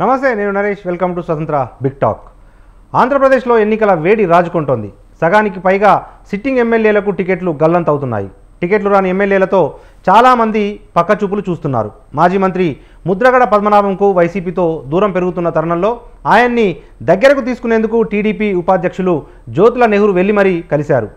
నమస్తే, నేను Naresh. Welcome to స్వతంత్ర బిగ్ టాక్. ఆంధ్రప్రదేశ్లో ఎన్నికల వేడి రాజుకుంటోంది. సగానికి పైగా సిట్టింగ్ ఎమ్మెల్యేలకు టికెట్లు గల్లంతవుతున్నాయి. టికెట్లు రాని ఎమ్మెల్యేలతో చాలామంది పక్కచూపులు చూస్తున్నారు. మాజీ మంత్రి ముద్రగడ పద్మనాభంకు వైసీపీతో దూరం పెరుగుతున్న తరుణంలో ఆయన్ని దగ్గరకు తీసుకునేందుకు టీడీపీ ఉపాధ్యక్షులు జ్యోతుల నెహ్రూ వెళ్లి మరీ కలిశారు.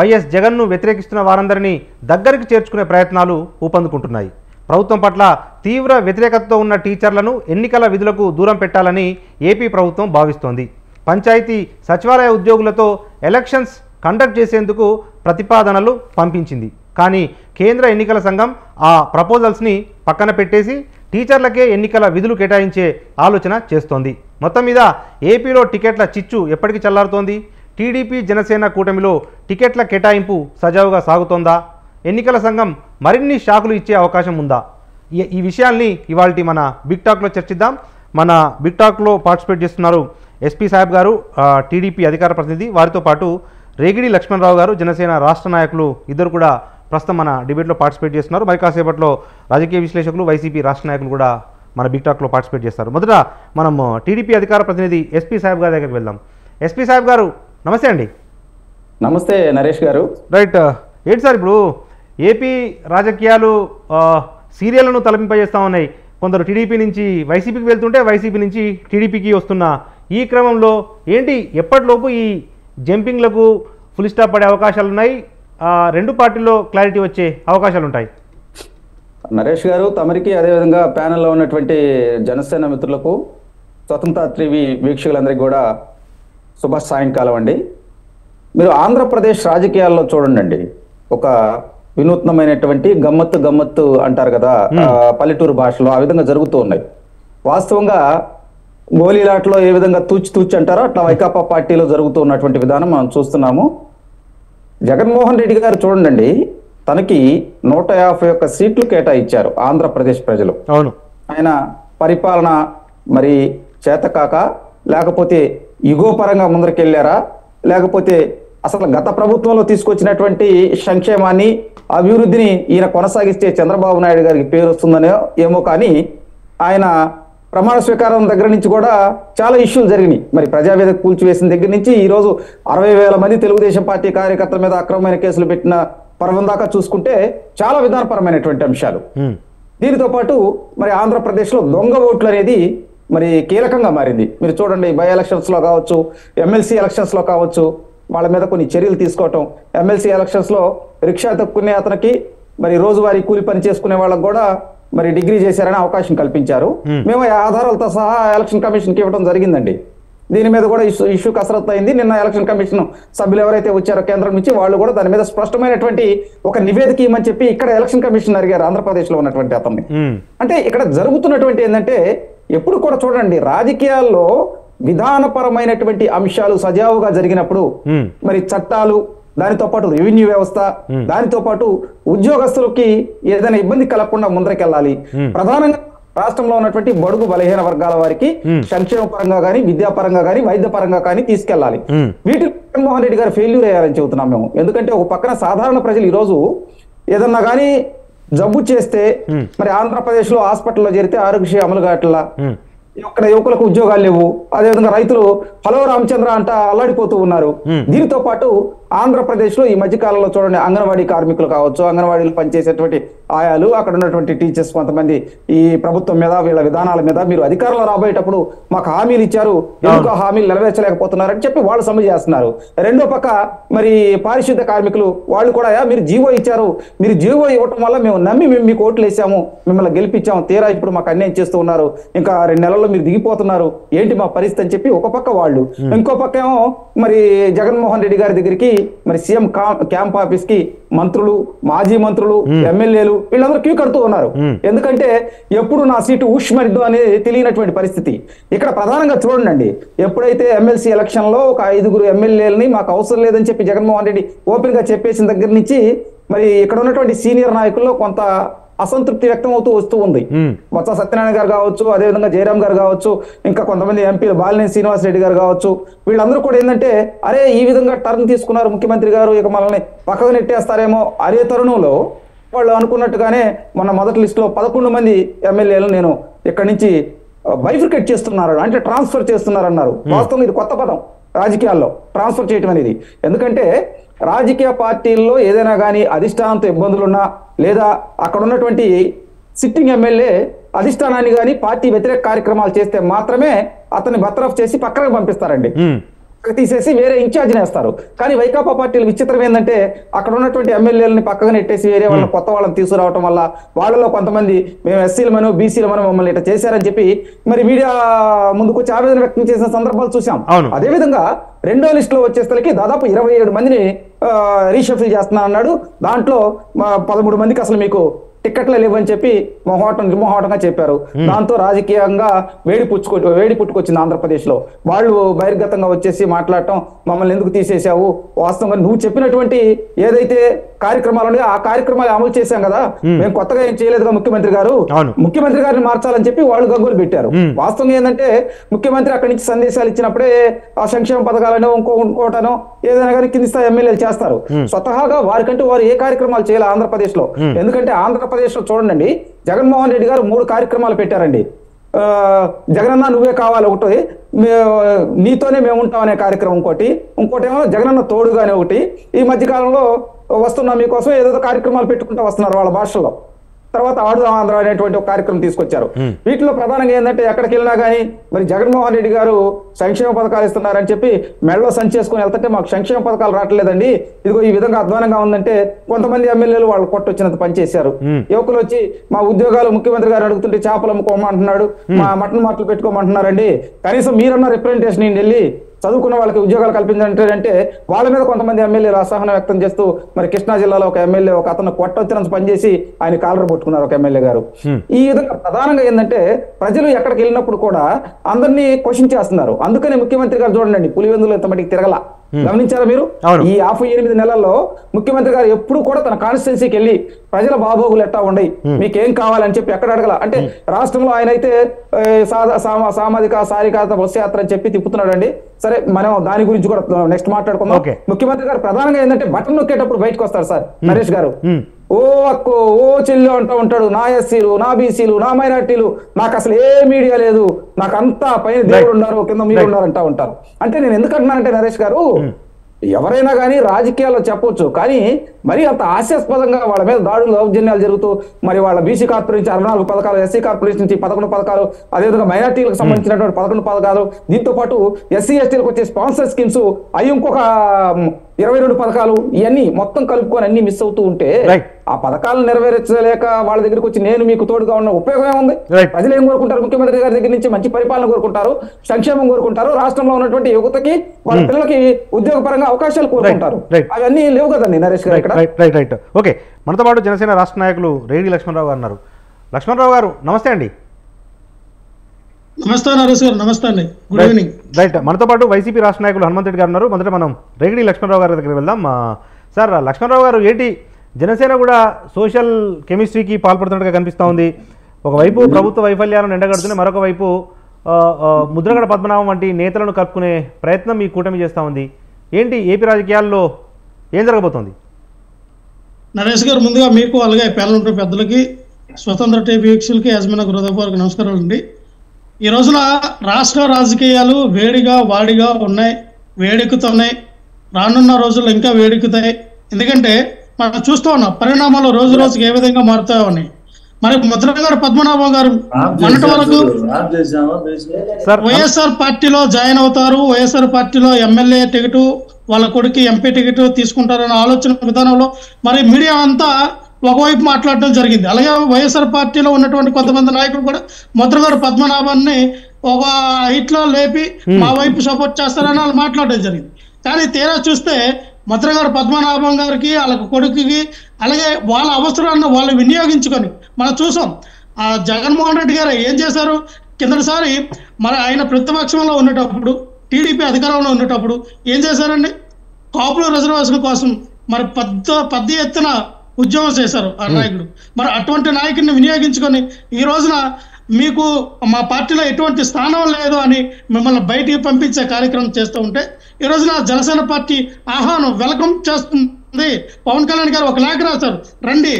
వైఎస్ జగన్ను వ్యతిరేకిస్తున్న వారందరినీ దగ్గరికి చేర్చుకునే ప్రయత్నాలు ఊపందుకుంటున్నాయి. ప్రభుత్వం పట్ల తీవ్ర వ్యతిరేకతతో ఉన్న టీచర్లను ఎన్నికల విధులకు దూరం పెట్టాలని ఏపీ ప్రభుత్వం భావిస్తోంది. పంచాయతీ సచివాలయ ఉద్యోగులతో ఎలక్షన్స్ కండక్ట్ చేసేందుకు ప్రతిపాదనలు పంపించింది. కానీ కేంద్ర ఎన్నికల సంఘం ఆ ప్రపోజల్స్ని పక్కన పెట్టేసి టీచర్లకే ఎన్నికల విధులు కేటాయించే ఆలోచన చేస్తోంది. మొత్తం మీద ఏపీలో టికెట్ల చిచ్చు ఎప్పటికి చల్లారుతోంది? టీడీపీ జనసేన కూటమిలో టికెట్ల కేటాయింపు సజావుగా సాగుతోందా? ఎన్నికల సంఘం మరిన్ని షాకులు ఇచ్చే అవకాశం ఉందా? ఈ విషయాల్ని ఇవాల్టి మన బిగ్ టాక్లో చర్చిద్దాం. మన బిగ్ టాక్లో పార్టిసిపేట్ చేస్తున్నారు ఎస్పీ సాహెబ్ గారు, టీడీపీ అధికార ప్రతినిధి. వారితో పాటు రేగిడి లక్ష్మణరావు గారు, జనసేన రాష్ట్ర నాయకులు. ఇద్దరు కూడా ప్రస్తుతం మన డిబేట్లో పార్టిసిపేట్ చేస్తున్నారు. మరి కాసేపట్లో రాజకీయ విశ్లేషకులు, వైసీపీ రాష్ట్ర నాయకులు కూడా మన బిగ్ టాక్లో పార్టిసిపేట్ చేస్తారు. మొదట మనం టీడీపీ అధికార ప్రతినిధి ఎస్పీ సాహెబ్ గారి దగ్గరికి వెళ్దాం. ఎస్పీ సాహెబ్ గారు, నమస్తే అండి. నమస్తే నరేష్ గారు. రైట్. ఏంటి సార్, ఇప్పుడు ఏపీ రాజకీయాలు సీరియళ్లను తలపింపజేస్తూ ఉన్నాయి. కొందరు టీడీపీ నుంచి వైసీపీకి వెళ్తుంటే వైసీపీ నుంచి టీడీపీకి వస్తున్న ఈ క్రమంలో ఏంటి, ఎప్పటిలోపు ఈ జంపింగ్లకు ఫుల్ స్టాప్ పడే అవకాశాలు ఉన్నాయి? రెండు పార్టీల్లో క్లారిటీ వచ్చే అవకాశాలు ఉంటాయి? నరేష్ గారు, తమరికి అదేవిధంగా ప్యానెల్లో ఉన్నటువంటి జనసేన మిత్రులకు, స్వతంత్ర టీవీ వీక్షకులందరికీ కూడా శుభ సాయంకాలం అండి. మీరు ఆంధ్రప్రదేశ్ రాజకీయాల్లో చూడండి, ఒక వినూత్నమైనటువంటి గమ్మత్తు అంటారు కదా పల్లెటూరు భాషలో, ఆ విధంగా జరుగుతూ ఉన్నాయి. వాస్తవంగా గోలీలాట్లో ఏ విధంగా తూచి అంటారో అట్లా వైకాపా పార్టీలో జరుగుతూ ఉన్నటువంటి విధానం మనం చూస్తున్నాము. జగన్మోహన్ రెడ్డి గారు చూడండి, తనకి 151 సీట్లు కేటాయించారు ఆంధ్రప్రదేశ్ ప్రజలు. అవును. ఆయన పరిపాలన మరి చేతకాక, లేకపోతే ఇగో పరంగా ముందరికెళ్ళారా, లేకపోతే అసలు గత ప్రభుత్వంలో తీసుకొచ్చినటువంటి సంక్షేమాన్ని, అభివృద్ధిని ఈయన కొనసాగిస్తే చంద్రబాబు నాయుడు గారికి పేరు వస్తుందనే ఏమో, కానీ ఆయన ప్రమాణ స్వీకారం దగ్గర నుంచి కూడా చాలా ఇష్యూలు జరిగినాయి. మరి ప్రజావేదిక కూల్చివేసిన దగ్గర నుంచి ఈరోజు 60,000 మంది తెలుగుదేశం పార్టీ కార్యకర్తల మీద అక్రమమైన కేసులు పెట్టిన పర్వం దాకా చూసుకుంటే చాలా విధానపరమైనటువంటి అంశాలు. దీనితో పాటు మరి ఆంధ్రప్రదేశ్లో దొంగ ఓట్లు అనేది మరి కీలకంగా మారింది. మీరు చూడండి, బై ఎలక్షన్స్ లో కావచ్చు, ఎమ్మెల్సీ ఎలక్షన్స్ లో కావచ్చు, వాళ్ళ మీద కొన్ని చర్యలు తీసుకోవటం. ఎమ్మెల్సీ ఎలక్షన్స్ లో రిక్షా తక్కునే అతనికి మరి రోజువారీ కూలి పని చేసుకునే వాళ్ళకు కూడా మరి డిగ్రీ చేశారని అవకాశం కల్పించారు. మేము ఆధారాలతో సహా ఎలక్షన్ కమిషన్కి ఇవ్వడం జరిగిందండి. దీని మీద కూడా ఇష్యూ కసరత్తు అయింది. నిన్న ఎలక్షన్ కమిషన్ సభ్యులు ఎవరైతే వచ్చారో కేంద్రం నుంచి, వాళ్ళు కూడా దాని మీద స్పష్టమైనటువంటి ఒక నివేదిక ఇవ్వమని చెప్పి ఇక్కడ ఎలక్షన్ కమిషన్ అడిగారు ఆంధ్రప్రదేశ్ లో ఉన్నటువంటి అతన్ని. అంటే ఇక్కడ జరుగుతున్నటువంటి ఏంటంటే, ఎప్పుడు కూడా చూడండి, రాజకీయాల్లో విధానపరమైనటువంటి అంశాలు సజావుగా జరిగినప్పుడు మరి చట్టాలు, దానితో పాటు రెవెన్యూ వ్యవస్థ, దానితో పాటు ఉద్యోగస్తులకి ఏదైనా ఇబ్బంది కలగకుండా ముందరకెళ్ళాలి. ప్రధానంగా రాష్ట్రంలో ఉన్నటువంటి బడుగు బలహీన వర్గాల వారికి సంక్షేమ పరంగా కానీ, విద్యాపరంగా కానీ, వైద్య పరంగా కానీ తీసుకెళ్లాలి. వీటిని జగన్మోహన్ రెడ్డి గారు ఫెయిల్యూర్ అయ్యారని చెబుతున్నాం మేము. ఎందుకంటే ఒక పక్కన సాధారణ ప్రజలు ఈరోజు ఏదన్నా కానీ జబ్బు చేస్తే మరి ఆంధ్రప్రదేశ్ లో హాస్పిటల్లో చేరితే ఆరోగ్యశ్రీ అమలు కావట్లా, ఇక్కడ యువకులకు ఉద్యోగాలు లేవు, అదేవిధంగా రైతులు హలో రామచంద్ర అంట అల్లాడిపోతూ ఉన్నారు. దీనితో పాటు ఆంధ్రప్రదేశ్ లో ఈ మధ్య కాలంలో చూడండి, అంగన్వాడీ కార్మికులు కావచ్చు, అంగన్వాడీలు పనిచేసేటువంటి ఆయాలు, అక్కడ ఉన్నటువంటి టీచర్స్ కొంతమంది ఈ ప్రభుత్వం మీద, వీళ్ళ విధానాల మీద మీరు అధికారంలో రాబోయేటప్పుడు మాకు హామీలు ఇచ్చారు, ఎందుకు హామీలు నెరవేర్చలేకపోతున్నారని చెప్పి వాళ్ళు సమ్మె చేస్తున్నారు. రెండో పక్క మరి పారిశుద్ధ కార్మికులు వాళ్ళు కూడా, మీరు జీవో ఇచ్చారు, మీరు జీవో ఇవ్వటం వల్ల మేము నమ్మి మేము మీకు ఓట్లు వేసాము, మిమ్మల్ని గెలిపించాము, తీరా ఇప్పుడు మాకు అన్యాయం చేస్తూ ఉన్నారు, ఇంకా 2 నెలల్లో మీరు దిగిపోతున్నారు, ఏంటి మా పరిస్థితి అని చెప్పి ఒక పక్క వాళ్ళు. ఇంకో పక్క ఏమో మరి జగన్మోహన్ రెడ్డి గారి దగ్గరికి మరి సీఎం క్యాంప్ ఆఫీస్ కి మంత్రులు, మాజీ మంత్రులు, ఎమ్మెల్యేలు వీళ్ళందరూ క్యూ కడుతూ ఉన్నారు. ఎందుకంటే ఎప్పుడు నా సీటు ఉష్మరిద్దు అనేది తెలియనటువంటి పరిస్థితి. ఇక్కడ ప్రధానంగా చూడండి, ఎప్పుడైతే ఎమ్మెల్సీ ఎలక్షన్ లో ఒక 5 ఎమ్మెల్యేలని మాకు అవసరం లేదని చెప్పి జగన్మోహన్ రెడ్డి ఓపెన్ గా చెప్పేసిన దగ్గర నుంచి మరి ఇక్కడ ఉన్నటువంటి సీనియర్ నాయకుల్లో కొంత అసంతృప్తి వ్యక్తం అవుతూ వస్తూ ఉంది. బొత్స సత్యనారాయణ గారు కావచ్చు, అదేవిధంగా జయరాం గారు కావచ్చు, ఇంకా కొంతమంది ఎంపీలు బాలినేని శ్రీనివాస్ రెడ్డి గారు కావచ్చు, వీళ్ళందరూ కూడా ఏంటంటే, అరే ఈ విధంగా టర్న్ తీసుకున్నారు ముఖ్యమంత్రి గారు, ఇక మనల్ని పక్కకు నెట్టేస్తారేమో అదే తరుణంలో వాళ్ళు అనుకున్నట్టుగానే మొన్న మొదటి లిస్టులో 11 మంది ఎమ్మెల్యేలు నేను ఇక్కడి నుంచి బైఫికేట్ చేస్తున్నారు, అంటే ట్రాన్స్ఫర్ చేస్తున్నారన్నారు. వాస్తవంగా ఇది కొత్త పదం రాజకీయాల్లో, ట్రాన్స్ఫర్ చేయడం అనేది. ఎందుకంటే రాజకీయ పార్టీల్లో ఏదైనా కానీ అధిష్టానంతో ఇబ్బందులున్నా, లేదా అక్కడ ఉన్నటువంటి సిట్టింగ్ ఎమ్మెల్యే అధిష్టానాన్ని కానీ పార్టీ వ్యతిరేక కార్యక్రమాలు చేస్తే మాత్రమే అతన్ని బర్తరఫ్ చేసి పక్కనకు పంపిస్తారండి, తీసేసి వేరే ఇన్ఛార్జిని వేస్తారు. కానీ వైకాపా పార్టీలు విచిత్రం ఏంటంటే అక్కడ ఉన్నటువంటి ఎమ్మెల్యేలని పక్కగా నెట్టేసి వేరే వాళ్ళని, కొత్త వాళ్ళని తీసుకురావడం వల్ల వాళ్ళలో కొంతమంది మేము ఎస్సీలమనో బీసీలమనో మమ్మల్ని ఇట్లా చేశారని చెప్పి మరి మీడియా ముందుకు వచ్చి ఆవేదన వ్యక్తం చేసిన సందర్భాలు చూసాం. అదేవిధంగా రెండో లిస్ట్ లో వచ్చేసరికి దాదాపు 27 మందిని రీషఫిల్ చేస్తున్నా అన్నాడు. దాంట్లో 13 మందికి అసలు మీకు టికెట్లు లేవని చెప్పి నిర్మోహటంగా చెప్పారు. దాంతో రాజకీయంగా వేడి పుట్టుకొచ్చింది ఆంధ్రప్రదేశ్ లో. వాళ్ళు బహిర్గతంగా వచ్చేసి మాట్లాడటం, మమ్మల్ని ఎందుకు తీసేసావు, వాస్తవంగా నువ్వు చెప్పినటువంటి ఏదైతే కార్యక్రమాలు ఉన్నాయో ఆ కార్యక్రమాలు అమలు చేశాం కదా, మేము కొత్తగా ఏం చేయలేదుగా ముఖ్యమంత్రి గారిని మార్చాలని చెప్పి వాళ్ళు గంగులు పెట్టారు. వాస్తవంగా ఏంటంటే ముఖ్యమంత్రి అక్కడి నుంచి సందేశాలు ఇచ్చినప్పుడే ఆ సంక్షేమ పథకాలను ఇంకోటనో ఏదైనా కానీ కింది స్థాయి ఎమ్మెల్యేలు చేస్తారు. స్వతహాగా వారికంటూ వారు ఏ కార్యక్రమాలు చేయాలి ఆంధ్రప్రదేశ్ లో? ఎందుకంటే ఆంధ్రప్రదేశ్ లో చూడండి, జగన్మోహన్ రెడ్డి గారు 3 కార్యక్రమాలు పెట్టారండి. జగనన్న నువ్వే కావాలి ఒకటి, నీతోనే మేము ఉంటాం అనే కార్యక్రమం ఇంకోటేమో జగనన్న తోడుగానే ఒకటి. ఈ మధ్య కాలంలో వస్తున్నా మీకోసం ఏదో కార్యక్రమాలు పెట్టుకుంటూ వస్తున్నారు వాళ్ళ భాషలో. తర్వాత ఆడు ఆంధ్ర అనేటువంటి ఒక కార్యక్రమం తీసుకొచ్చారు. వీటిలో ప్రధానంగా ఏంటంటే ఎక్కడికి వెళ్ళినా కానీ మరి జగన్మోహన్ రెడ్డి గారు సంక్షేమ పథకాలు ఇస్తున్నారని చెప్పి మెడలో సంచి చేసుకుని వెళ్తుంటే మాకు సంక్షేమ పథకాలు రావట్లేదండి, ఇదిగో ఈ విధంగా అధ్వానంగా ఉందంటే కొంతమంది ఎమ్మెల్యేలు వాళ్ళు కొట్టొచ్చినంత పనిచేశారు. యువకులు వచ్చి మా ఉద్యోగాలు ముఖ్యమంత్రి గారు అడుగుతుంటే చేపలు అమ్ముకోమంటున్నాడు, మా మటన్ మాటలు పెట్టుకోమంటున్నారండి, కనీసం మీరన్నా రిప్రజెంటేషన్ వెళ్ళి చదువుకున్న వాళ్ళకి ఉద్యోగాలు కల్పించాలంటే వాళ్ళ మీద కొంతమంది ఎమ్మెల్యేలు అసహనం వ్యక్తం చేస్తూ మరి కృష్ణా జిల్లాలో ఒక ఎమ్మెల్యే ఒక అతను కొట్టొచ్చినంత పనిచేసి ఆయన కాలర్ పట్టుకున్నారు ఒక ఎమ్మెల్యే గారు. ఈ విధంగా ప్రధానంగా ఏంటంటే ప్రజలు ఎక్కడికి వెళ్ళినప్పుడు కూడా అందరినీ క్వశ్చన్ చేస్తున్నారు. అందుకనే ముఖ్యమంత్రి గారు చూడండి పులివెందులు ఇంత మటుకు తిరగల, గమనించారా మీరు? ఈ 58 నెలల్లో ముఖ్యమంత్రి గారు ఎప్పుడు కూడా తన కాన్స్టిట్యున్సీకి వెళ్ళి ప్రజల బాగోగులు ఎట్టా ఉండయి, మీకేం కావాలని చెప్పి ఎక్కడ అడగల. అంటే రాష్ట్రంలో ఆయన అయితే సామాజిక సారికాత బస్సు యాత్ర అని చెప్పి తిప్పుతున్నాడు అండి. సరే, మనం దాని గురించి కూడా నెక్స్ట్ మాట్లాడుకుందాం. ముఖ్యమంత్రి గారు ప్రధానంగా ఏంటంటే బటన్ నొక్కేటప్పుడు బయటకు వస్తారు సార్ నరేష్ గారు, ఓ అక్కో ఓ చెల్లి అంటూ ఉంటాడు, నా ఎస్సీలు, నా బీసీలు, నా మైనార్టీలు, నాకు అసలు ఏ మీడియా లేదు, నాకు అంతా పైన దేవుడు ఉన్నారు కింద మీరు ఉన్నారు అంటా ఉంటారు. అంటే నేను ఎందుకంటున్నానంటే నరేష్ గారు, ఎవరైనా కానీ రాజకీయాల్లో చెప్పొచ్చు, కానీ మరి అంత హాస్యాస్పదంగా వాళ్ళ మీద దాడులు దౌర్జన్యాలు జరుగుతూ మరి వాళ్ళ బీసీ కార్పొరేషన్ 64 పథకాలు, ఎస్సీ కార్పొరేషన్ నుంచి 11 పథకాలు, అదేవిధంగా మైనార్టీలకు సంబంధించినటువంటి 11 పథకాలు, దీంతో పాటు ఎస్సీ ఎస్టీలకు వచ్చే స్పాన్సర్ స్కీమ్స్ అవి ఇంకొక 22 పథకాలు, ఇవన్నీ మొత్తం కలుపుకొని అన్ని మిస్ అవుతూ ఉంటే ఆ పథకాలు నెరవేర్చలేక వాళ్ళ దగ్గరికి వచ్చి నేను మీకు తోడుగా ఉన్న ఉపయోగం ఏముంది? ప్రజలు ఏం కోరుకుంటారు? ముఖ్యమంత్రి గారి దగ్గర నుంచి మంచి పరిపాలన కోరుకుంటారు, సంక్షేమం కోరుకుంటారు, రాష్ట్రంలో ఉన్నటువంటి యువతకి వాళ్ళ పిల్లలకి ఉద్యోగపరంగా అవకాశాలు కోరుకుంటారు. అవన్నీ లేవు కదండి నరేష్ గారు ఇక్కడ. రైట్. ఓకే, మనతో పాటు జనసేన రాష్ట్ర నాయకులు రేడి లక్ష్మణరావు గారు ఉన్నారు. లక్ష్మణరావు గారు నమస్తే అండి. నమస్తే నరేష్ గారు. నమస్తే అండి, గుడ్ ఈవినింగ్. రైట్, మనతో పాటు వైసీపీ రాష్ట్ర నాయకులు హనుమంత్ రెడ్డి గారు ఉన్నారు. మొదట మనం రేగిడి లక్ష్మణరావు గారి దగ్గరికి వెళ్దాం. సార్, లక్ష్మణరావు గారు, ఏంటి జనసేన కూడా సోషల్ కెమిస్ట్రీకి పాల్పడుతున్నట్టుగా కనిపిస్తూ ఉంది. ఒకవైపు ప్రభుత్వ వైఫల్యాలను ఎండగడుతూనే మరొక వైపు ముద్రగడ పద్మనాభం వంటి నేతలను కలుపుకునే ప్రయత్నం ఈ కూటమి చేస్తూ ఉంది. ఏంటి ఏపీ రాజకీయాల్లో ఏం జరగబోతోంది? నరేష్ గారు, ముందుగా మీకు అలాగే పేర్లంటే పెద్దలకి, స్వతంత్ర టీవీ వీక్షకులకి, యజమాని హృదయపూర్వక నమస్కారాలు అండి. ఈ రోజున రాష్ట్ర రాజకీయాలు వేడిగా వాడిగా ఉన్నాయి, వేడెక్కుతున్నాయి, రానున్న రోజుల్లో ఇంకా వేడెక్కుతాయి. ఎందుకంటే మనం చూస్తూ ఉన్నాం పరిణామాలు రోజు రోజుకి ఏ విధంగా మారుతాయో అని. మరి ముద్రగడ పద్మనాభం గారు మొన్నటి వరకు వైఎస్ఆర్ పార్టీలో జాయిన్ అవుతారు, వైఎస్ఆర్ పార్టీలో ఎమ్మెల్యే టికెట్, వాళ్ళ కొడుకు ఎంపీ టికెట్ తీసుకుంటారనే ఆలోచన విధానంలో మరి మీడియా అంతా ఒకవైపు మాట్లాడటం జరిగింది. అలాగే వైఎస్ఆర్ పార్టీలో ఉన్నటువంటి కొంతమంది నాయకులు కూడా ముద్రగడ పద్మనాభాన్ని ఒక హైట్లో లేపి మా వైపు సపోర్ట్ చేస్తారని వాళ్ళు మాట్లాడడం జరిగింది. కానీ తీరా చూస్తే ముద్రగడ పద్మనాభం గారికి, వాళ్ళ కొడుకుకి, అలాగే వాళ్ళ అవసరాలను వాళ్ళు వినియోగించుకొని మనం చూసాం. ఆ జగన్మోహన్ రెడ్డి గారు ఏం చేశారు? కిందటిసారి మరి ఆయన ప్రతిపక్షంలో ఉండేటప్పుడు, టీడీపీ అధికారంలో ఉండేటప్పుడు ఏం చేశారండి? కాపుల రిజర్వేషన్ కోసం మరి పెద్ద ఎత్తున ఉద్యమం చేశారు ఆ నాయకుడు. మరి అటువంటి నాయకుడిని వినియోగించుకొని ఈ రోజున మీకు మా పార్టీలో ఎటువంటి స్థానం లేదు అని మిమ్మల్ని బయటికి పంపించే కార్యక్రమం చేస్తూ ఉంటే, ఈ రోజున జనసేన పార్టీ ఆహ్వానం వెల్కమ్ చేస్తుంది ఉంది. పవన్ కళ్యాణ్ గారు ఒక లేఖ రాశారు, రండి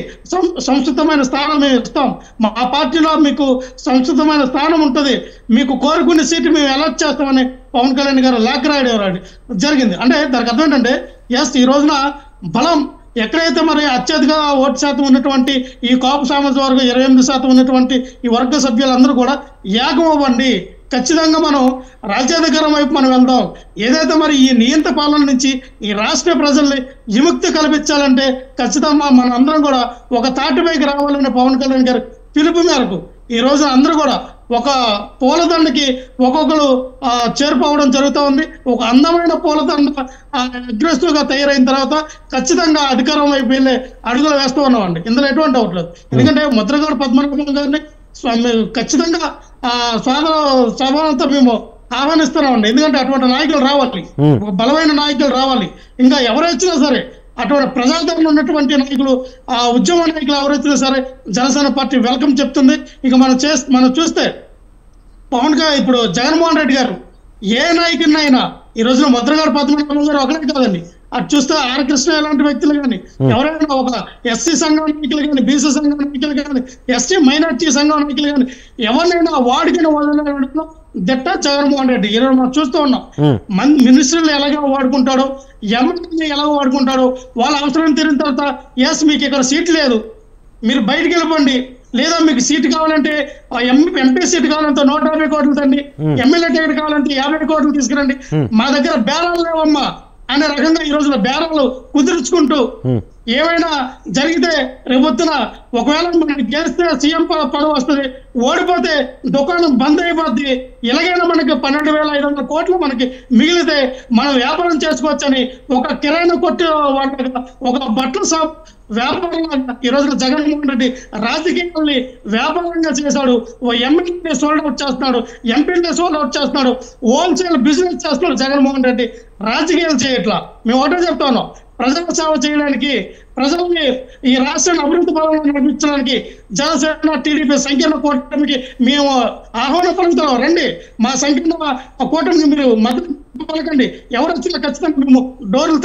సంస్కృతమైన స్థానం మేము ఇస్తాం, మా పార్టీలో మీకు సంస్కృతమైన స్థానం ఉంటుంది, మీకు కోరుకునే సీటు మేము అలాట్ చేస్తామని పవన్ కళ్యాణ్ గారు లేఖ రాయడం జరిగింది. అంటే దానికి అర్థం ఏంటంటే ఈ రోజున బలం ఎక్కడైతే మరి అత్యధిక ఓటు శాతం ఉన్నటువంటి ఈ కాపు సామాజిక వర్గం 28% ఉన్నటువంటి ఈ వర్గ సభ్యులందరూ కూడా ఏకం అవ్వండి, ఖచ్చితంగా మనం రాజ్యాధికారం వైపు మనం వెళ్దాం. ఏదైతే మరి ఈ నియంత పాలన నుంచి ఈ రాష్ట్ర ప్రజల్ని విముక్తి కల్పించాలంటే ఖచ్చితంగా మన అందరం కూడా ఒక తాటిపైకి రావాలని పవన్ కళ్యాణ్ గారి పిలుపు మేరకు ఈ రోజు అందరూ కూడా ఒక పూలదండకి ఒక్కొక్కరు చేరుకోవడం జరుగుతూ ఉంది. ఒక అందమైన పూలదండ అగ్రెసివ్ గా తయారైన తర్వాత ఖచ్చితంగా అధికారం వైపు వెళ్ళే అడుగులు వేస్తూ ఉన్నామండి. ఇందులో ఎటువంటి డౌట్ లేదు. ఎందుకంటే ముద్రగడ పద్మనాభం గారిని ఖచ్చితంగా స్వాభావంతో మేము ఆహ్వానిస్తున్నామండి. ఎందుకంటే అటువంటి నాయకులు రావాలి, ఒక బలమైన నాయకులు రావాలి. ఇంకా ఎవరైనా సరే అటువంటి ప్రజాదరణ ఉన్నటువంటి నాయకులు, ఆ ఉద్యమ నాయకులు ఎవరైతే సరే జనసేన పార్టీ వెల్కమ్ చెప్తుంది. ఇక మనం చూస్తే పవన్ గారు ఇప్పుడు జగన్మోహన్ రెడ్డి గారు ఏ నాయకుడినైనా ఈ రోజున ముద్రగడ పద్మనాభం గారు ఒకటే కాదండి, అటు చూస్తే ఆర్ కృష్ణ లాంటి వ్యక్తులు కానీ, ఎవరైనా ఒక ఎస్సీ సంఘం నాయకులు కానీ, బీసీ సంఘం నాయకులు కానీ, ఎస్టీ మైనార్టీ సంఘం నాయకులు కానీ, ఎవరినైనా వాడికైనా వదలడం దిట్ట జగన్మోహన్ రెడ్డి. ఈరోజు మనం చూస్తూ ఉన్నాం మినిస్టర్లు ఎలాగో వాడుకుంటాడో, ఎమ్మెల్యేని ఎలాగో వాడుకుంటాడో, వాళ్ళ అవసరం తీరిన తర్వాత మీకు ఇక్కడ సీట్ లేదు, మీరు బయటికి వెళ్ళిపోండి, లేదా మీకు సీట్ కావాలంటే ఎంపీ సీట్ కావాలంటే 150 కోట్లు తండి, ఎమ్మెల్యే టికెట్ కావాలంటే 50 కోట్లు తీసుకురండి, మా దగ్గర బేరాలు లేవమ్మా అనే రకంగా ఈ రోజున బేరాలు కుదుర్చుకుంటూ ఏమైనా జరిగితే రేపొద్దున ఒకవేళ మనకి గెలిస్తే సీఎం పదవి వస్తుంది, ఓడిపోతే దుకాణం బంద్ అయిపోద్ది, ఎలాగైనా మనకి 12,500 కోట్లు మనకి మిగిలితే మనం వ్యాపారం చేసుకోవచ్చని ఒక కిరాణా కొట్టు ఒక బట్టల షాప్ వ్యాపారంగా ఈ రోజున జగన్మోహన్ రెడ్డి రాజకీయాల్ని వ్యాపారంగా చేశాడు. ఓ ఎమ్మెల్యేని సోల్డ్ అవుట్ చేస్తున్నాడు, ఎంపీని సోల్డ్ అవుట్ చేస్తున్నాడు, హోల్సేల్ బిజినెస్ చేస్తున్నాడు జగన్మోహన్ రెడ్డి. రాజకీయాలు చేయట్లా. మేము ఒకటే చెప్తా ఉన్నాం, ప్రజల సేవ చేయడానికి, ప్రజల్ని ఈ రాష్ట్రాన్ని అభివృద్ధి పరంగా నడిపించడానికి జనసేన టీడీపీ సంకీర్ణ కూటమికి మేము ఆహ్వానం పలుకుతున్నాం. రండి, మా సంకీర్ణ కూటమికి మీరు మద్దతు పలకండి. ఎవరు వచ్చినా ఖచ్చితంగా మేము డోర్లు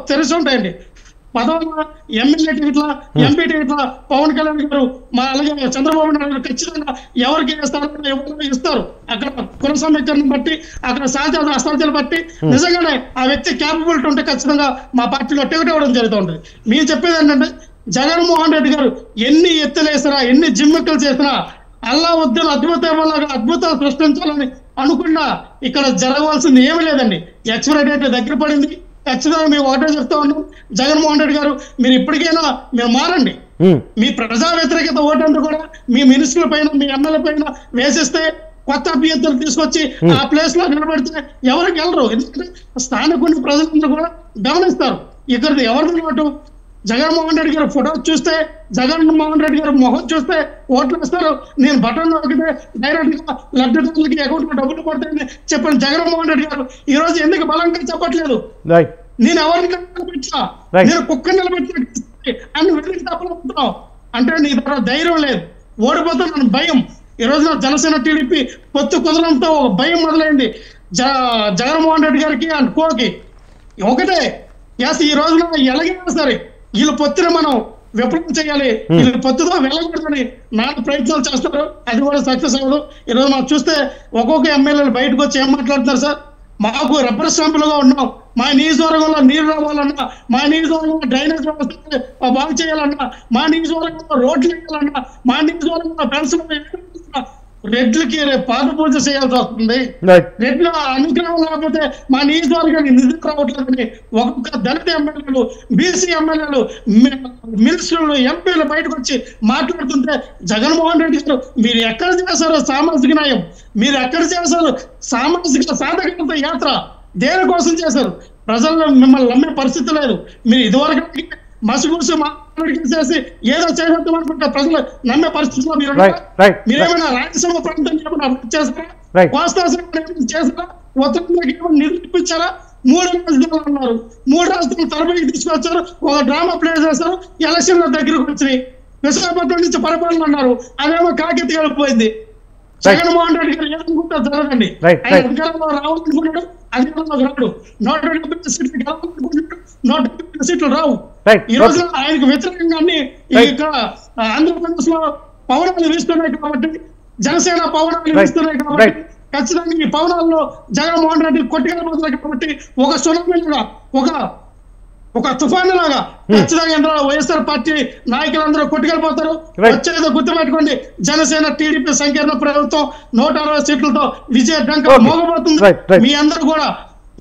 తెరిచి ఉంటాయండి. పదవుల ఎమ్మెల్యే టికెట్ల, ఎంపీ టికెట్ల పవన్ కళ్యాణ్ గారు అలాగే చంద్రబాబు నాయుడు ఖచ్చితంగా ఎవరికి ఇస్తారో ఎవరు ఇస్తారు. అక్కడ కుల సమీకరణ బట్టి, అక్కడ సాధ్యాలు అసాధ్యాలు బట్టి నిజంగానే ఆ వ్యక్తి క్యాపబిలిటీ ఉంటే ఖచ్చితంగా మా పార్టీలో టికెట్ ఇవ్వడం జరుగుతూ ఉంటుంది. మీరు చెప్పేది ఏంటంటే జగన్మోహన్ రెడ్డి గారు ఎన్ని ఎత్తులేసినా, ఎన్ని జిమ్మెక్కలు చేసినా, అల్లా ఉద్యమ అద్భుతాలు సృష్టించాలని అనుకున్నా ఇక్కడ జరగవలసింది ఏమీ లేదండి. ఎక్స్పైరీ డేట్ దగ్గర పడింది. ఖచ్చితంగా మేము ఒకటే చెప్తా ఉన్నాం, జగన్మోహన్ రెడ్డి గారు మీరు ఇప్పటికైనా మీరు మారండి. మీ ప్రజా వ్యతిరేకత ఓటంతా కూడా మీ మినిస్టర్ల పైన, మీ ఎమ్మెల్యే పైన వేసిస్తే కొత్త అభ్యర్థులు తీసుకొచ్చి ఆ ప్లేస్ లో నిలబెడితే ఎవరికి వెళ్ళరు. ఎందుకంటే స్థానిక ప్రజలందరూ కూడా గమనిస్తారు ఇక్కడిది ఎవరిది ఓటు. జగన్మోహన్ రెడ్డి గారు ఫోటో చూస్తే, జగన్మోహన్ రెడ్డి గారు మొహం చూస్తే ఓట్లు వేస్తారు. నేను బటన్ నొక్కితే డైరెక్ట్ గా లబ్ధిదారులకి అకౌంట్ లో డబ్బులు పడతాయని చెప్పిన జగన్మోహన్ రెడ్డి గారు ఈ రోజు ఎందుకు బలంగా చెప్పట్లేదు? నేను ఎవరిని నిలబెట్టా, నేను కుక్క నిలబెట్టిన అని వెళ్ళి తప్పనుకుంటున్నావు అంటే నీ దగ్గర ధైర్యం లేదు, ఓడిపోతాను భయం. ఈ రోజున జనసేన టీడీపీ పొత్తు కుదరంతో ఒక భయం మొదలైంది జగన్మోహన్ రెడ్డి గారికి అండ్ కోకి. ఒకటే ఈ రోజున ఎలాగైనా సరే వీళ్ళు పొత్తుని మనం విఫలం చేయాలి, వీళ్ళు పొత్తుతో వెళ్ళకూడదని నాలుగు ప్రయత్నాలు చేస్తారు. అది కూడా సక్సెస్ అవ్వదు. ఈరోజు మనం చూస్తే ఒక్కొక్క ఎమ్మెల్యేలు బయటకు వచ్చి ఏం మాట్లాడుతున్నారు సార్, మాకు రబ్బర్ స్టాంపులుగా ఉన్నాం, మా నియోజకవర్గంలో నీరు రావాలన్నా, మా నియోజకవర్గంలో డ్రైనేజ్ వ్యవస్థ బాగు చేయాలన్నా, మా నియోజకవర్గంలో రోడ్లు వేయాలన్నా, మా నియోజకవర్గంలో పెన్షన్ రెడ్లకి పాద పూజ చేయాల్సి వస్తుంది. రెడ్ల అనుగ్రహం లేకపోతే మా నియోజకవర్గానికి నిధులు రావట్లేదని ఒక్కొక్క దళిత ఎమ్మెల్యేలు, బీసీ ఎమ్మెల్యేలు, మినిస్టర్లు, ఎంపీలు బయటకు వచ్చి మాట్లాడుతుంటే జగన్మోహన్ రెడ్డి గారు మీరు ఎక్కడ చేశారు సామాజిక న్యాయం, మీరు ఎక్కడ చేశారు సామాజిక సాధకత యాత్ర, దేనికోసం చేశారు? ప్రజల్లో మిమ్మల్ని నమ్మే పరిస్థితి లేదు. మీరు ఇదివరకు మసిగూసి చేసి ఏదో చేసేద్దాం అనుకుంటే ప్రజలు నమ్మే పరిస్థితిలో మీరేమైనా రాజ్యసభ ప్రాంతం చేస్తారా, కోస్తా చేస్తారా, ఉత్తరాంధ్రకి ఏమైనా నిధులు ఇప్పించారా? 3 రాజధానులు అన్నారు, 3 రాజధానులు తరబడికి తీసుకొచ్చారు, ఒక డ్రామా ప్లే చేశారు, ఎలక్షన్ల దగ్గరకు వచ్చినాయి. విశాఖపట్నం నుంచి పరిపాలన అన్నారు, అదేమో కాకెత్తి వెళ్ళిపోయింది. జగన్మోహన్ రెడ్డి గారు ఏదనుకుంటా జరగండి. Right, ఆయన right. అధికారంలో రావాలనుకున్నాడు, అధికారంలోకి రాడు. 170 సీట్లు గెలవాలనుకుంటున్నాడు, 170 సీట్లు రావు. Right, ఈ రోజు okay. ఆయనకు వ్యతిరేకంగా అన్ని Right. ఇక్కడ ఆంధ్రప్రదేశ్ లో పవనాలు వీస్తున్నాయి కాబట్టి, జనసేన పవనాలు Right. వీస్తున్నాయి కాబట్టి Right. ఖచ్చితంగా ఈ పవనాల్లో జగన్మోహన్ రెడ్డి కొట్టుకెళ్ళిపోతున్నారు కాబట్టి ఒక సునామీగా ఒక తుఫాను లాగా ఖచ్చితంగా వైఎస్ఆర్ పార్టీ నాయకులందరూ కొట్టుకెళ్ళిపోతారు. Right. వచ్చేదో గుర్తుపెట్టుకోండి, జనసేన టీడీపీ సంకీర్ణ ప్రభుత్వం 160 సీట్లతో విజయ డంక Okay. మోగబోతుంది. Right, right. మీ అందరూ కూడా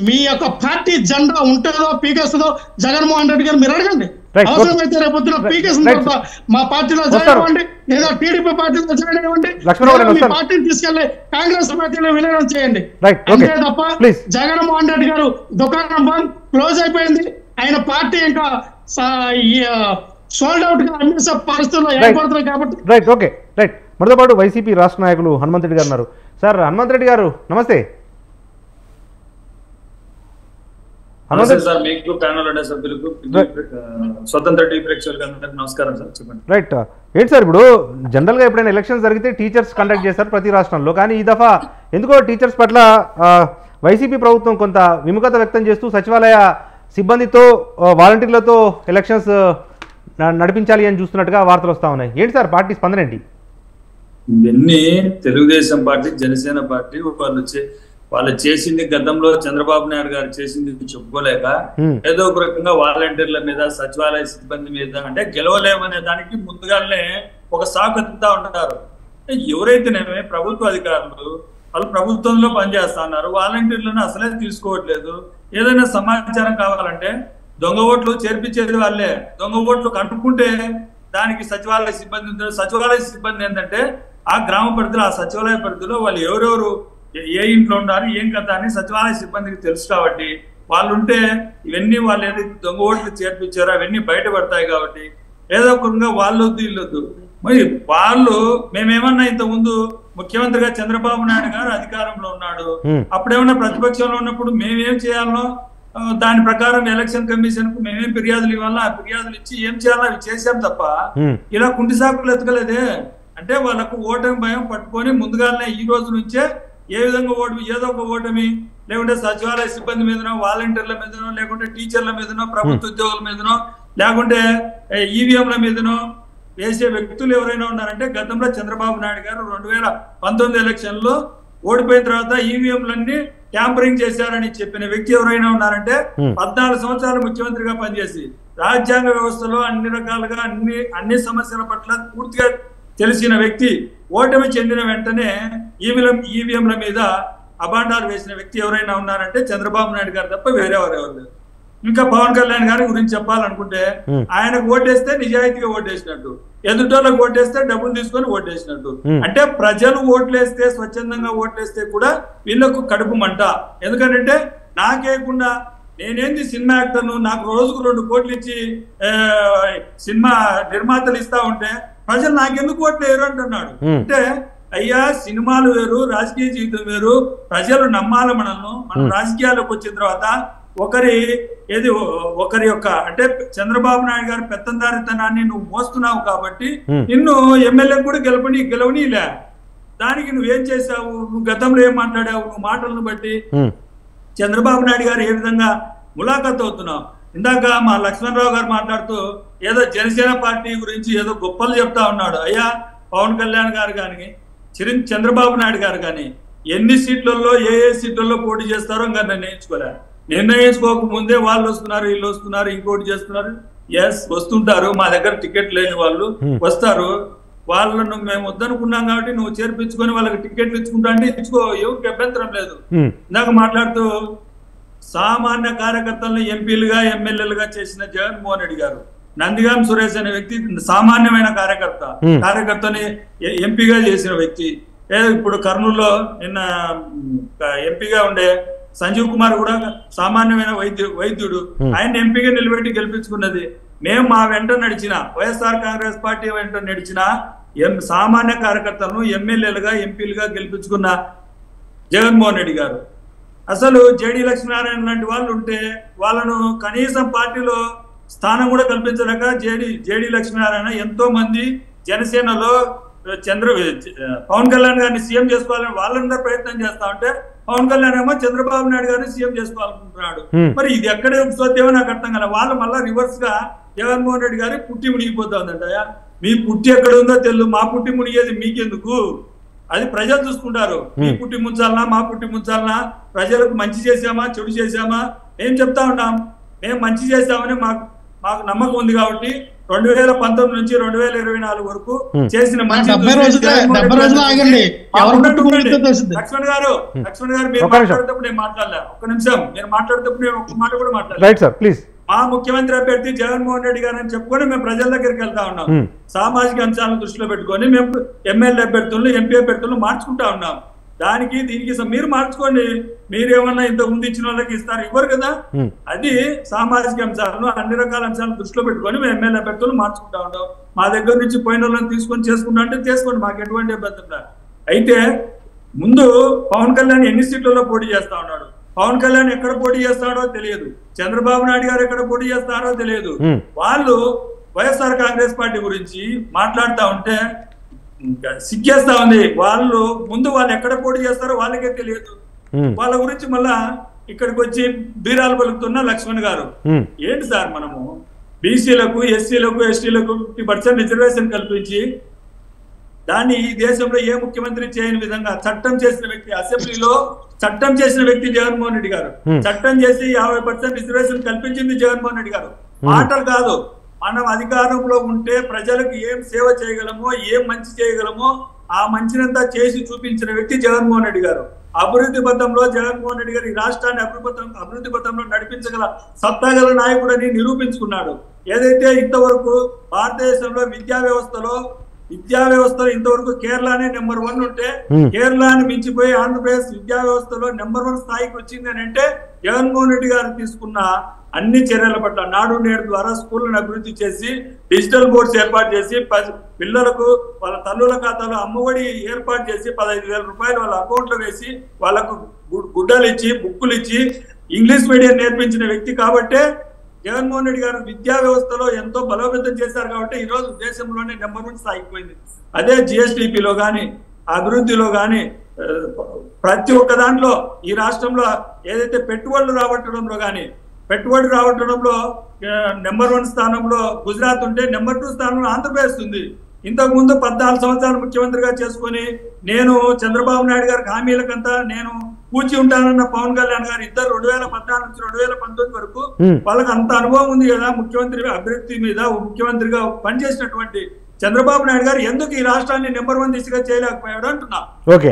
మీ యొక్క పార్టీ జెండా ఉంటుందో పీకేస్తుందో జగన్మోహన్ రెడ్డి గారు మీరు అడగండి. Right, అవసరమైతే రేపు పొద్దున పీకేసిన Right. తర్వాత మా పార్టీలో జాయిన్ వస్తారు. అవ్వండి, లేదా టీడీపీ పార్టీలో జాయిన్ అవ్వండి, లక్ష్మణరావు గారు లేదా మీ వస్తారు. పార్టీని తీసుకెళ్లి కాంగ్రెస్ పార్టీలో విలీనం చేయండి. Right, okay. అంతే తప్ప Please. జగన్మోహన్ రెడ్డి గారు దుకాణం బంద్ క్లోజ్ అయిపోయింది. ఆయన పార్టీ ఇంకా సోల్డ్ అవుట్ గా అమ్మేసే పరిస్థితుల్లో ఏర్పడుతున్నాయి కాబట్టి. Right, okay, right. మనతో పాటు వైసీపీ రాష్ట్ర నాయకులు హనుమంత్ రెడ్డి గారు ఉన్నారు. సార్ హనుమంత్ రెడ్డి గారు నమస్తే. సార్ మీకు ప్యానల్ ఉండే సభ్యులకు స్వతంత్ర టీవీ ప్రేక్షకులకు నమస్కారం సార్. చెప్పండి. రైట్, ఏంటి సార్ ఇప్పుడు జనరల్గా ఎప్పుడైనా ఎలక్షన్స్ జరిగితే టీచర్స్ కండక్ట్ చేస్తారు ప్రతి రాష్ట్రంలో, కానీ ఈ దఫా ఎందుకో టీచర్స్ పట్ల వైసీపీ ప్రభుత్వం కొంత విముఖత వ్యక్తం చేస్తూ సచివాలయ సిబ్బందితో వాలంటీర్లతో ఎలక్షన్స్ నడిపించాలి అని చూస్తున్నట్టుగా వార్తలు వస్తూ ఉన్నాయి. ఏంటి సార్ పార్టీ స్పందన ఏంటి? ఇవన్నీ తెలుగుదేశం పార్టీ, జనసేన పార్టీ వాళ్ళు చేసింది గతంలో చంద్రబాబు నాయుడు గారు చేసింది చెప్పుకోలేక ఏదో ఒక రకంగా వాలంటీర్ల మీద, సచివాలయ సిబ్బంది మీద అంటే గెలవలేమనే దానికి ముందుగానే ఒక సాకుతా ఉంటారు. ఎవరైతేనేమే ప్రభుత్వ అధికారులు వాళ్ళు ప్రభుత్వంలో పనిచేస్తా ఉన్నారు, వాలంటీర్లను అసలే తీసుకోవట్లేదు. ఏదైనా సమాచారం కావాలంటే దొంగ ఓట్లు చేర్పించేది వాళ్ళే. దొంగ ఓట్లు కనుక్కుంటే దానికి సచివాలయ సిబ్బంది ఉంటారు. సచివాలయ సిబ్బంది ఏంటంటే ఆ గ్రామ పరిధిలో, ఆ సచివాలయ పరిధిలో వాళ్ళు ఎవరెవరు ఏ ఇంట్లో ఉన్నారు, ఏం కథ అని సచివాలయ సిబ్బందికి తెలుసు కాబట్టి వాళ్ళు ఉంటే ఇవన్నీ వాళ్ళు ఏదైతే దొంగ ఓట్లు చేర్పించారో అవన్నీ బయటపడతాయి. కాబట్టి ఏదో ఒక వాళ్ళొద్దు వీళ్ళొద్దు. మరి వాళ్ళు మేమేమన్నా ఇంతకుముందు ముఖ్యమంత్రిగా చంద్రబాబు నాయుడు గారు అధికారంలో ఉన్నాడు, అప్పుడేమన్నా ప్రతిపక్షంలో ఉన్నప్పుడు మేమేం చేయాలనో దాని ప్రకారం ఎలక్షన్ కమిషన్ కు మేమేం ఫిర్యాదులు ఇవ్వాలన్నా ఆ ఫిర్యాదులు ఇచ్చి ఏం చేయాలో అవి చేసాం తప్ప ఇలా కుంటి సాకులు ఎతకలేదే. అంటే వాళ్ళకు ఓటమి భయం పట్టుకొని ముందుగానే ఈ రోజు నుంచే ఏ విధంగా ఓటమి, ఏదో ఒక ఓటమి లేకుంటే సచివాలయ సిబ్బంది మీదనో, వాలంటీర్ల మీదనో, లేకుంటే టీచర్ల మీదనో, ప్రభుత్వ ఉద్యోగుల మీదనో, లేకుంటే ఈవీఎంల మీదనో వేసే వ్యక్తులు ఎవరైనా ఉన్నారంటే గతంలో చంద్రబాబు నాయుడు గారు 2019 ఎలక్షన్ లో ఓడిపోయిన తర్వాత ఈవీఎంలన్నీ ట్యాంపరింగ్ చేశారని చెప్పిన వ్యక్తి ఎవరైనా ఉన్నారంటే 14 సంవత్సరాలు ముఖ్యమంత్రిగా పనిచేసి రాజ్యాంగ వ్యవస్థలో అన్ని రకాలుగా అన్ని సమస్యల పట్ల పూర్తిగా తెలిసిన వ్యక్తి ఓటమి చెందిన వెంటనే ఈవీఎంల మీద అబాండాలు వేసిన వ్యక్తి ఎవరైనా ఉన్నారంటే చంద్రబాబు నాయుడు గారు తప్ప వేరేవారు ఎవరు లేరు. ఇంకా పవన్ కళ్యాణ్ గారి గురించి చెప్పాలనుకుంటే ఆయనకు ఓటేస్తే నిజాయితీగా ఓటేసినట్టు, ఎదుటోళ్ళకు ఓటేస్తే డబ్బులు తీసుకొని ఓటేసినట్టు. అంటే ప్రజలు ఓట్లేస్తే, స్వచ్ఛందంగా ఓట్లేస్తే కూడా వీళ్ళకు కడుపు మంట. ఎందుకంటే నాకేయకుండా నేనేంది సినిమా యాక్టర్ను, నాకు రోజుకు 2 కోట్లు ఇచ్చి సినిమా నిర్మాతలు ఇస్తా ఉంటే ప్రజలు నాకెందుకు ఓట్లు వేయరు అంటున్నాడు. అంటే అయ్యా సినిమాలు వేరు, రాజకీయ జీవితం వేరు. ప్రజలు నమ్మాలి మనల్ని. మనం రాజకీయాలకు వచ్చిన తర్వాత ఒకరి యొక్క అంటే చంద్రబాబు నాయుడు గారి పెత్తందారితనాన్ని నువ్వు మోస్తున్నావు కాబట్టి నిన్ను ఎమ్మెల్యే కూడా గెలవనీలే. దానికి నువ్వేం చేసావు, నువ్వు గతంలో ఏం మాట్లాడావు, నువ్వు మాటలను బట్టి చంద్రబాబు నాయుడు గారు ఏ విధంగా ములాఖాత్ అవుతున్నావు. ఇందాక మా లక్ష్మణరావు గారు మాట్లాడుతూ ఏదో జనసేన పార్టీ గురించి ఏదో గొప్పలు చెప్తా ఉన్నాడు. అయ్యా పవన్ కళ్యాణ్ గారు కానీ చంద్రబాబు నాయుడు గారు కానీ ఎన్ని సీట్లలో ఏ సీట్లలో పోటీ చేస్తారో ఇంకా నిర్ణయించుకోక ముందే వాళ్ళు వస్తున్నారు, వీళ్ళు వస్తున్నారు, ఇంకోటి చేస్తున్నారు. ఎస్ వస్తుంటారు, మా దగ్గర టికెట్ లేని వాళ్ళు వస్తారు. వాళ్ళను మేము వద్దనుకున్నాం కాబట్టి నువ్వు చేర్పించుకొని వాళ్ళకి టికెట్లు ఇచ్చుకుంటా అంటే ఇచ్చుకో, ఎవరికి అభ్యంతరం లేదు. ఇందాక మాట్లాడుతూ సామాన్య కార్యకర్తలను ఎంపీలుగా ఎమ్మెల్యేలుగా చేసిన జగన్మోహన్ రెడ్డి గారు, నందిగాం సురేష్ అనే వ్యక్తి సామాన్యమైన కార్యకర్తని ఎంపీగా చేసిన వ్యక్తి. ఇప్పుడు కర్నూలులో నిన్న ఎంపీగా ఉండే సంజీవ్ కుమార్ కూడా సామాన్యమైన వైద్యుడు, ఆయన ఎంపీగా నిలబెట్టి గెలిపించుకున్నది. మేము మా వెంట నడిచిన వైఎస్ఆర్ కాంగ్రెస్ పార్టీ వెంట నడిచిన సామాన్య కార్యకర్తలను ఎమ్మెల్యేలుగా ఎంపీలుగా గెలిపించుకున్న జగన్మోహన్ రెడ్డి గారు. అసలు జేడీ లక్ష్మీనారాయణ లాంటి వాళ్ళు ఉంటే వాళ్ళను కనీసం పార్టీలో స్థానం కూడా కల్పించలేక జేడీ లక్ష్మీనారాయణ ఎంతో మంది జనసేనలో పవన్ కళ్యాణ్ గారిని సీఎం చేసుకోవాలని వాళ్ళందరూ ప్రయత్నం చేస్తా ఉంటే పవన్ కళ్యాణ్ ఏమో చంద్రబాబు నాయుడు గారిని సీఎం చేసుకోవాలనుకుంటున్నాడు. మరి ఇది ఎక్కడ సోద్యమో నాకు అర్థం కదా. వాళ్ళు మళ్ళీ రివర్స్ గా జగన్మోహన్ రెడ్డి గారి పుట్టి మునిగిపోతుందంటయా. మీ పుట్టి ఎక్కడ ఉందో తెలుసు, మా పుట్టి మునిగేది మీకెందుకు? అది ప్రజలు చూసుకుంటారు. మీ పుట్టి ముంచాలనా మా పుట్టి ముంచాలనా, ప్రజలకు మంచి చేసామా చెడు చేసామా ఏం చెప్తా ఉంటాం. మేము మంచి చేసామని మాకు నమ్మకం ఉంది కాబట్టి 2019 నుంచి 2024 వరకు చేసిన మంచి లక్ష్మణ్ గారు మీరు మాట్లాడేటప్పుడు నేను మాట్లాడలే. ఒక్క నిమిషం, నేను మాట్లాడేటప్పుడు నేను ఒక్క మాట కూడా మాట్లాడలేదు. మా ముఖ్యమంత్రి అభ్యర్థి జగన్మోహన్ రెడ్డి గారు అని చెప్పుకొని మేము ప్రజల దగ్గరికి వెళ్తా ఉన్నాం. సామాజిక అంశాలను దృష్టిలో పెట్టుకొని మేము ఎమ్మెల్యే అభ్యర్థులను ఎంపీ అభ్యర్థులను మార్చుకుంటా ఉన్నాం. దానికి దీనికి మీరు మార్చుకోండి. మీరేమన్నా ఇంత ముందు ఇచ్చిన వాళ్ళకి ఇస్తారు, ఇవ్వరు కదా. అది సామాజిక అంశాలను అన్ని రకాల అంశాలను దృష్టిలో పెట్టుకొని మేము ఎమ్మెల్యే అభ్యర్థులు మార్చుకుంటా ఉంటాం. మా దగ్గర నుంచి పోయిన వాళ్ళని తీసుకొని చేసుకుంటా అంటే చేసుకోండి, మాకు ఎటువంటి ఇబ్బంది. అయితే ముందు పవన్ కళ్యాణ్ ఎన్ని సీట్లలో పోటీ చేస్తా ఉన్నాడు, పవన్ కళ్యాణ్ ఎక్కడ పోటీ చేస్తాడో తెలియదు, చంద్రబాబు నాయుడు గారు ఎక్కడ పోటీ చేస్తారో తెలియదు. వాళ్ళు వైఎస్ఆర్ కాంగ్రెస్ పార్టీ గురించి మాట్లాడుతూ ఉంటే సిగ్గేస్తా ఉంది. వాళ్ళు ఎక్కడ పోటీ చేస్తారో వాళ్ళకే తెలియదు. వాళ్ళ గురించి మళ్ళా ఇక్కడికి వచ్చి బీరాలు పలుకుతున్న లక్ష్మణ్ గారు, ఏంటి సార్ మనము బీసీలకు ఎస్సీలకు ఎస్టీలకు 50% రిజర్వేషన్ కల్పించి దాన్ని ఈ దేశంలో ఏ ముఖ్యమంత్రి చేయని విధంగా చట్టం చేసిన వ్యక్తి, అసెంబ్లీలో చట్టం చేసిన వ్యక్తి జగన్మోహన్ రెడ్డి గారు. చట్టం చేసి 50% రిజర్వేషన్ కల్పించింది జగన్మోహన్ రెడ్డి గారు. మాటలు కాదు, మనం అధికారంలో ఉంటే ప్రజలకు ఏం సేవ చేయగలమో ఏం మంచి చేయగలమో ఆ మంచినంతా చేసి చూపించిన వ్యక్తి జగన్మోహన్ రెడ్డి గారు. అభివృద్ధి పథంలో జగన్మోహన్ రెడ్డి గారు ఈ రాష్ట్రాన్ని అభివృద్ధి పథంలో నడిపించగల సత్తాగల నాయకుడని నిరూపించుకున్నాడు. ఏదైతే ఇంతవరకు భారతదేశంలో విద్యా వ్యవస్థలో ఇంతవరకు కేరళనే నెంబర్ 1 ఉంటే కేరళని మించిపోయి ఆంధ్రప్రదేశ్ విద్యా వ్యవస్థలో నెంబర్ 1 స్థాయికి వచ్చింది అని అంటే జగన్మోహన్ రెడ్డి గారు తీసుకున్న అన్ని చర్యల పట్ల నాడు నేడు ద్వారా స్కూళ్లను అభివృద్ధి చేసి డిజిటల్ బోర్డ్స్ ఏర్పాటు చేసి పిల్లలకు వాళ్ళ తల్లుల ఖాతాలో అమ్మఒడి ఏర్పాటు చేసి 15,000 రూపాయలు వాళ్ళ అకౌంట్లో వేసి వాళ్ళకు గుడ్డలు ఇచ్చి బుక్కులు ఇచ్చి ఇంగ్లీష్ మీడియం నేర్పించిన వ్యక్తి కాబట్టే జగన్మోహన్ రెడ్డి గారు విద్యా వ్యవస్థలో ఎంతో బలోపేతం చేశారు కాబట్టి ఈ రోజు దేశంలోనే నెంబర్ 1 స్థాయిపోయింది. అదే జిఎస్టిపిలో కానీ అభివృద్ధిలో కానీ ప్రతి ఒక్క దాంట్లో ఈ రాష్ట్రంలో ఏదైతే పెట్టుబడులు రావటంలో నెంబర్ 1 స్థానంలో గుజరాత్ ఉంటే నెంబర్ 2 స్థానంలో ఆంధ్రప్రదేశ్ ఉంది. ఇంతకు ముందు 14 సంవత్సరాలు ముఖ్యమంత్రిగా చేసుకుని నేను చంద్రబాబు నాయుడు గారికి హామీలకంతా నేను కూర్చి ఉంటానన్న పవన్ కళ్యాణ్ గారు ఇద్దరు 2014 నుంచి 2019 వరకు వాళ్ళకి అంత అనుభవం ఉంది కదా ముఖ్యమంత్రి అభివృద్ధి మీద. ముఖ్యమంత్రిగా పనిచేసినటువంటి చంద్రబాబు నాయుడు గారు ఎందుకు ఈ రాష్ట్రాన్ని నెంబర్ 1 దిశగా చేయలేకపోయాడు అంటున్నా.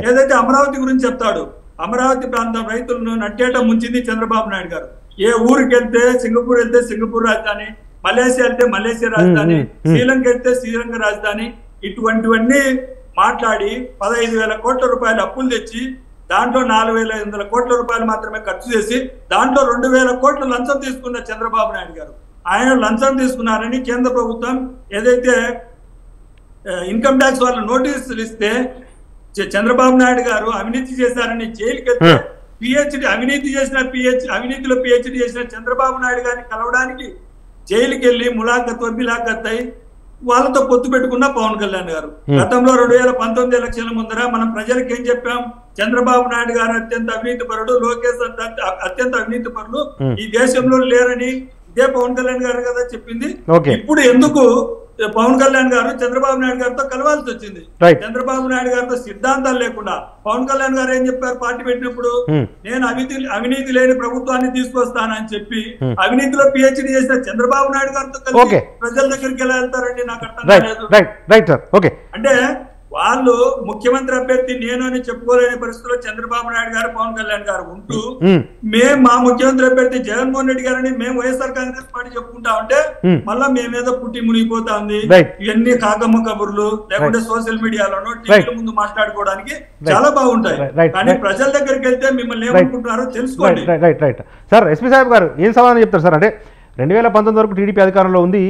ఏదైతే అమరావతి గురించి చెప్తాడు, అమరావతి ప్రాంతం రైతులను నట్టేట ముంచింది చంద్రబాబు నాయుడు గారు. ఏ ఊరికి వెళ్తే సింగపూర్ వెళ్తే సింగపూర్ రాజధాని, మలేషియా వెళ్తే మలేషియా రాజధాని, శ్రీలంక వెళ్తే శ్రీలంక రాజధాని, ఇటువంటివన్నీ మాట్లాడి 15,000 కోట్ల రూపాయలు అప్పులు తెచ్చి దాంట్లో 4,500 కోట్ల రూపాయలు మాత్రమే ఖర్చు చేసి దాంట్లో 2,000 కోట్ల లంచం తీసుకున్న చంద్రబాబు నాయుడు గారు. ఆయన లంచం తీసుకున్నారని కేంద్ర ప్రభుత్వం ఏదైతే ఇన్కమ్ ట్యాక్స్ వాళ్ళు నోటీసులు ఇస్తే చంద్రబాబు నాయుడు గారు అవినీతి చేశారని జైలుకి వెళ్తే అవినీతిలో పిహెచ్డి చేసిన చంద్రబాబు నాయుడు గారిని కలవడానికి జైలుకి వెళ్ళి మిలాఖత్ అయి వాళ్ళతో పొత్తు పెట్టుకున్న పవన్ కళ్యాణ్ గారు. గతంలో 2019 ఎలక్షన్ల ముందర మనం ప్రజలకు ఏం చెప్పాం, చంద్రబాబు నాయుడు గారు అత్యంత అవినీతి పరుడు, లోకేష్ అత్యంత అవినీతి పరులు ఈ దేశంలో లేరని ఇదే పవన్ కళ్యాణ్ గారు కదా చెప్పింది. ఇప్పుడు ఎందుకు పవన్ కళ్యాణ్ గారు చంద్రబాబు నాయుడు గారితో కలవాల్సి వచ్చింది? చంద్రబాబు నాయుడు గారితో సిద్ధాంతాలు లేకుండా పవన్ కళ్యాణ్ గారు ఏం చెప్పారు పార్టీ పెట్టినప్పుడు, నేను అవినీతి లేని ప్రభుత్వాన్ని తీసుకొస్తానని చెప్పి అవినీతిలో పిహెచ్డి చేసిన చంద్రబాబు నాయుడు గారితో కలిసి ప్రజల దగ్గరికి ఎలా వెళ్తారండి? నాకు అర్థం కాలేదు. అంటే వాళ్ళు ముఖ్యమంత్రి అభ్యర్థి నేను అని చెప్పుకోలేని పరిస్థితిలో చంద్రబాబు నాయుడు గారు పవన్ కళ్యాణ్ గారు ఉంటూ మేము మా ముఖ్యమంత్రి అభ్యర్థి జగన్మోహన్ రెడ్డి గారని మేము వైఎస్ఆర్ కాంగ్రెస్ పార్టీ చెప్పుకుంటా ఉంటే మళ్ళా మేమేదో పుట్టి మునిగిపోతా ఉంది. ఇవన్నీ కాకమ్మ కబుర్లు లేకుంటే సోషల్ మీడియాలోనో టీవీల ముందు మాట్లాడుకోవడానికి చాలా బాగుంటాయి, కానీ ప్రజల దగ్గరికి వెళ్తే మిమ్మల్ని ఏమనుకుంటున్నారో తెలుసుకోండి. సార్ ఎస్పీ సాహెబ్ గారు ఏం సమాధానం చెప్తారు సార్? అంటే 2019 వరకు టీడీపీ అధికారంలో ఉంది,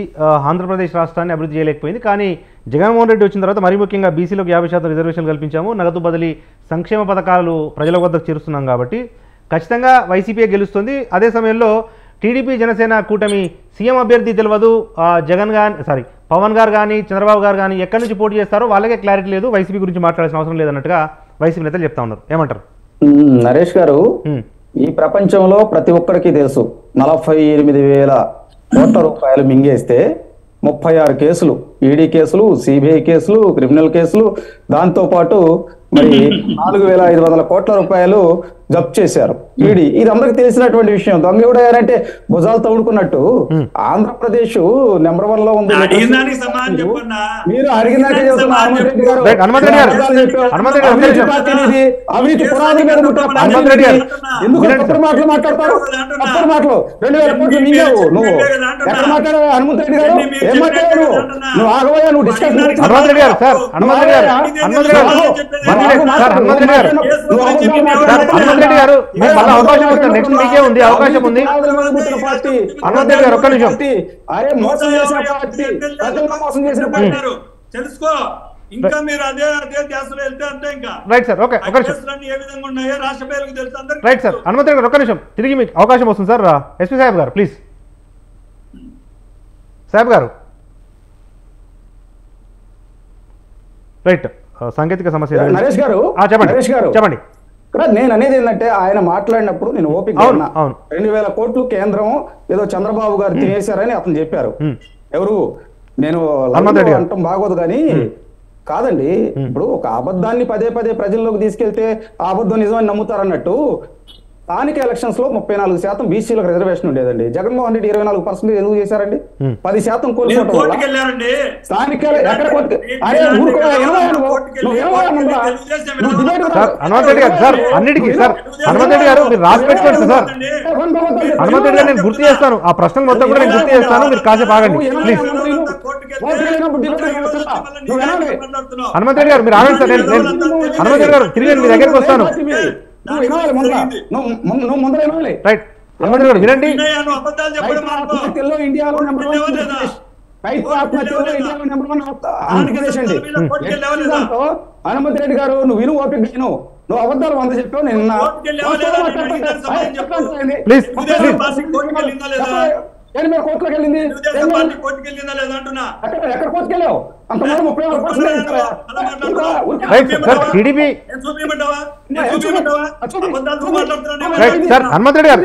ఆంధ్రప్రదేశ్ రాష్ట్రాన్ని అభివృద్ధి చేయలేకపోయింది. కానీ జగన్మోహన్ రెడ్డి వచ్చిన తర్వాత మరీ ముఖ్యంగా బీసీలకు 50% రిజర్వేషన్ కల్పించాము, నగదు బదిలీ సంక్షేమ పథకాలు ప్రజల వద్దకు చేరుస్తున్నాం కాబట్టి ఖచ్చితంగా వైసీపీ గెలుస్తుంది. అదే సమయంలో టీడీపీ జనసేన కూటమి సీఎం అభ్యర్థి తెలియదు, పవన్ గారు కానీ చంద్రబాబు గారు కానీ ఎక్కడి నుంచి పోటీ చేస్తారో వాళ్ళకే క్లారిటీ లేదు, వైసీపీ గురించి మాట్లాడాల్సిన అవసరం లేదన్నట్టుగా వైసీపీ నేతలు చెప్తా ఉన్నారు. ఏమంటారు? నరేష్ గారు, ఈ ప్రపంచంలో ప్రతి ఒక్కరికి తెలుసు 48,000 కోట్ల రూపాయలు మింగేస్తే 36 కేసులు, ఈడీ కేసులు, సిబిఐ కేసులు, క్రిమినల్ కేసులు, దాంతో పాటు మరి 4,500 కోట్ల రూపాయలు జప్తు చేశారు ఈడీ. ఇది అందరికి తెలిసినటువంటి విషయం. దొంగ కూడా ఏంటంటే భుజాలు తవ్వుకున్నట్టు ఆంధ్రప్రదేశ్ నెంబర్ 1 లో ఉంది. మీరు అడిగినట్టు అవినీతి పునాదుల మీద ఎందుకు మాటలు మాట్లాడతారు? తప్పుడు మాటలు 2,000 కోట్లు మింగావు నువ్వు. ఎక్కడ మాట్లాడావు హనుమంత్ రెడ్డి గారు? ఏం మాట్లాడారు నువ్వు? ఆగవయ్యా, నువ్వు డిస్కస్ హనుమంత్ రెడ్డి గారు అవకాశం వస్తుంది, నెక్స్ట్ మీకే ఉంది అవకాశం ఉంది. హనుమంత్ రెడ్డి గారు ఒక్క నిమిషం. అరే మోసం చేసిన పార్టీ, మోసం చేసిన పార్టీ తెలుసుకో. ఇంకా మీరు అదే ధ్యాసలో వెళ్తే అంతే. ఇంకా రైట్ సార్, ఓకే ఒక నిమిషం. ఏ విధంగా ఉన్నాయో రాష్ట్ర పేరుకు తెలుసు అందరికీ. రైట్ సార్, హనుమంత్ రెడ్డి గారు ఒక్క నిమిషం, తిరిగి మీకు అవకాశం వస్తుంది సార్. ఎస్పీ సాహెబ్ గారు ప్లీజ్. సాహెబ్ గారు రైట్, సాంకేతిక సమస్య. నరేష్ గారు చెప్పండి. నేను అనేది ఏంటంటే ఆయన మాట్లాడినప్పుడు నేను ఓపిక 2,000 కోట్లు కేంద్రం ఏదో చంద్రబాబు గారు తినేశారని అతను చెప్పారు. ఎవరు? నేను అంటాం బాగోదు కానీ కాదండి. ఇప్పుడు ఒక అబద్ధాన్ని పదే ప్రజల్లోకి తీసుకెళ్తే ఆ అబద్ధం నిజమని నమ్ముతారన్నట్టు స్థానిక ఎలక్షన్స్ లో 34% బీసీలకు రిజర్వేషన్ ఉండేదండి. జగన్మోహన్ రెడ్డి 24% ఎందుకు చేశారండి? 10% కోల్పోవడం వల్ల స్థానిక అన్నిటికీ సార్ హనుమంత్ రెడ్డి గారు మీరు రాసి పెట్టుకోండి సార్. హనుమంత్ రెడ్డి గారు నేను గుర్తు చేస్తాను, ఆ ప్రశ్న మొత్తం కూడా నేను గుర్తు చేస్తాను, మీరు కాసేపు ఆగండి ప్లీజ్. హనుమంత్ రెడ్డి గారు మీరు ఆగండి సార్. నేను హనుమంత్ రెడ్డి గారు తిరిగి మీ దగ్గరికి వస్తాను. రైట్, హనుమంత్ రెడ్డి గారు వినండి. ఇండియాలో హనుమంత్ రెడ్డి గారు నువ్వు విను, ఓపిక విను. నువ్వు అబద్ధాలు 100 చెప్పావు. నేను కోర్టులోకి వెళ్ళింది. ఎక్కడ కోర్టుకెళ్ళావు? అంతమంది 36 సార్ హనుమంత్ రెడ్డి గారు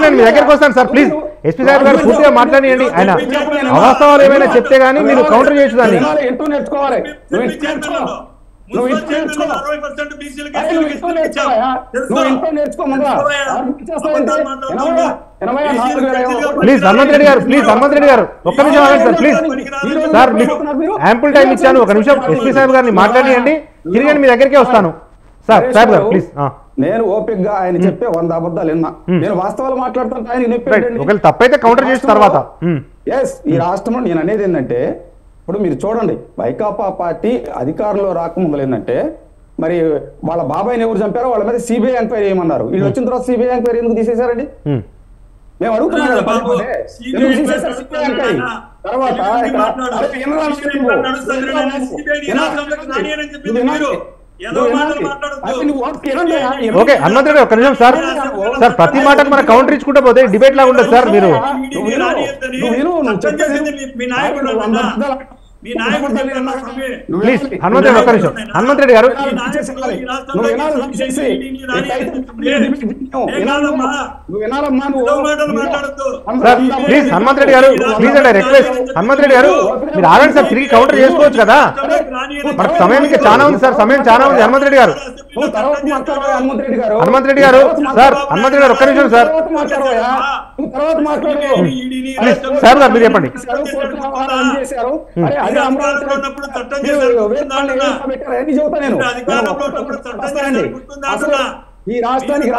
నేను మీ దగ్గరికి వస్తాను సార్ ప్లీజ్. ఎస్పీ సాహెబ్ గారు పూర్తిగా మాట్లాడియండి. ఆయన అవాస్తవాలు ఏమైనా చెప్తే గానీ మీరు కౌంటర్ చేయొచ్చు దాన్ని. నేర్చుకోవాలి. ప్లీజ్ హనుమంత్ రెడ్డి గారు ఒక్క నిమిషం ఆగండి సార్ ప్లీజ్. సార్ మీకు యాంపుల్ టైం ఇచ్చాను, ఒక నిమిషం ఎస్పీ సాహెబ్ గారిని మాట్లాడియండి, తిరిగి మీ దగ్గరికే వస్తాను. సార్ సాహెబ్ గారు ప్లీజ్. నేను ఓపిక్ గా ఆయన చెప్పే 100 అబద్ధాలు విన్నా. నేను వాస్తవాలు మాట్లాడుతుంటే ఆయన ఒకవేళ తప్పైతే కౌంటర్ చేసిన తర్వాత ఈ రాష్ట్రంలో నేను అనేది ఏంటంటే, ఇప్పుడు మీరు చూడండి, వైకాపా పార్టీ అధికారంలో రాకముందు ఏంటంటే మరి వాళ్ళ బాబాయిని ఎవరు చంపారో వాళ్ళ మీద సిబిఐ ఎంక్వైరీ చేయమన్నారు. వీళ్ళు వచ్చిన తర్వాత సిబిఐ ఎంక్వైరీ ఎందుకు తీసేశారండి? మేము అడుగుతున్నాం కదా తర్వాత ఓకే హనుమంత్ రెడ్డి ఒక్క నిమిషం సార్. సార్ ప్రతి మాటకు మన కౌంటర్ ఇచ్చుకుంటూ పోతే డిబేట్ లాగా ఉండదు సార్. మీరు ప్లీజ్ హనుమంత్ రెడ్డి ఒక్క నిమిషం. హనుమంత్ రెడ్డి గారు సార్ ప్లీజ్ హనుమంత్ రెడ్డి గారు ప్లీజ్ అండి రిక్వెస్ట్. హనుమంత్ రెడ్డి గారు మీరు ఆగండి సార్, తిరిగి కౌంటర్ చేసుకోవచ్చు కదా, మనకు సమయం ఇంకా చాలా ఉంది సార్, సమయం చాలా ఉంది. హనుమంత్ రెడ్డి గారు సార్ హనుమంత్ రెడ్డి గారు ఒక్క నిమిషం సార్. సార్ గారు మీరు చెప్పండి. ఈ రాష్ట్రానికి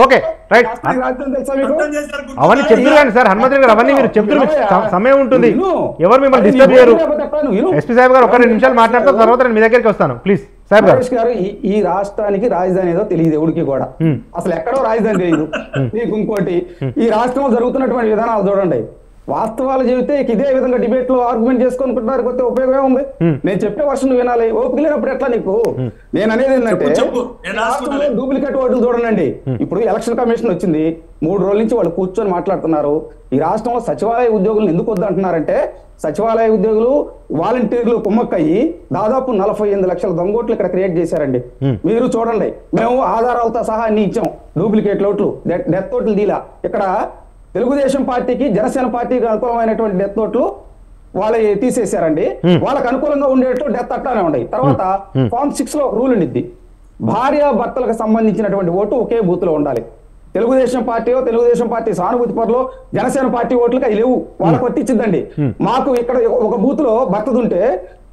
ఓకే రైట్ అవన్నీ చెప్తున్నారు కానీ సార్ హనుమంత్ రెడ్డి గారు అవన్నీ మీరు చెప్తున్నారు, సమయం ఉంటుంది, ఎవరు మిమ్మల్ని డిస్టర్బ్ చేయరు. ఎస్పీ సాహెబ్ గారు ఒక 2 నిమిషాలు మాట్లాడుతున్న తర్వాత నేను మీ దగ్గరికి వస్తాను ప్లీజ్. సాహెబ్ గారు ఈ రాష్ట్రానికి రాజధాని ఏదో తెలియదు ఎవరికి కూడా, అసలు ఎక్కడో రాజధాని తెలియదు. మీకు ఇంకోటి, ఈ రాష్ట్రంలో జరుగుతున్నటువంటి విధానాలు చూడండి. వాస్తవాలు చెబితే ఇదే విధంగా డిబేట్ లో ఆర్గ్యుమెంట్ చేసుకుంటున్నారు కొత్త ఉపయోగమే ఉంది. నేను చెప్పే వర్షం నువ్వు వినాలి, ఓపిక లేనప్పుడు ఎట్లా నీకు? నేను అనేది ఏంటంటే డూప్లికేట్ ఓట్లు చూడండి. ఇప్పుడు ఎలక్షన్ కమిషన్ వచ్చింది, 3 రోజుల నుంచి వాళ్ళు కూర్చొని మాట్లాడుతున్నారు. ఈ రాష్ట్రంలో సచివాలయ ఉద్యోగులను ఎందుకు వద్దంటున్నారంటే, సచివాలయ ఉద్యోగులు వాలంటీర్లు కుమ్మక్కయ్యి దాదాపు 48 లక్షల దొంగోట్లు ఇక్కడ క్రియేట్ చేశారండి. మీరు చూడండి, మేము ఆధారాలతో సహా అన్ని ఇచ్చాం. డూప్లికేట్ ఓట్లు, డెత్ ఓట్లు దీలా. ఇక్కడ తెలుగుదేశం పార్టీకి జనసేన పార్టీకి అనుకూలమైనటువంటి డెత్ ఓట్లు వాళ్ళు తీసేశారండి. వాళ్ళకి అనుకూలంగా ఉండేట్లు డెత్ అట్లానే ఉన్నాయి. తర్వాత ఫార్మ్ 6 లో రూల్ ఉండిద్ది, భార్య భర్తలకు సంబంధించినటువంటి ఓటు ఒకే బూత్ లో ఉండాలి. తెలుగుదేశం పార్టీ సానుభూతి పరులో జనసేన పార్టీ ఓట్లకి అవి లేవు, వాళ్ళకి వర్తించిద్దండి. మాకు ఇక్కడ ఒక బూత్ లో భర్తదుంటే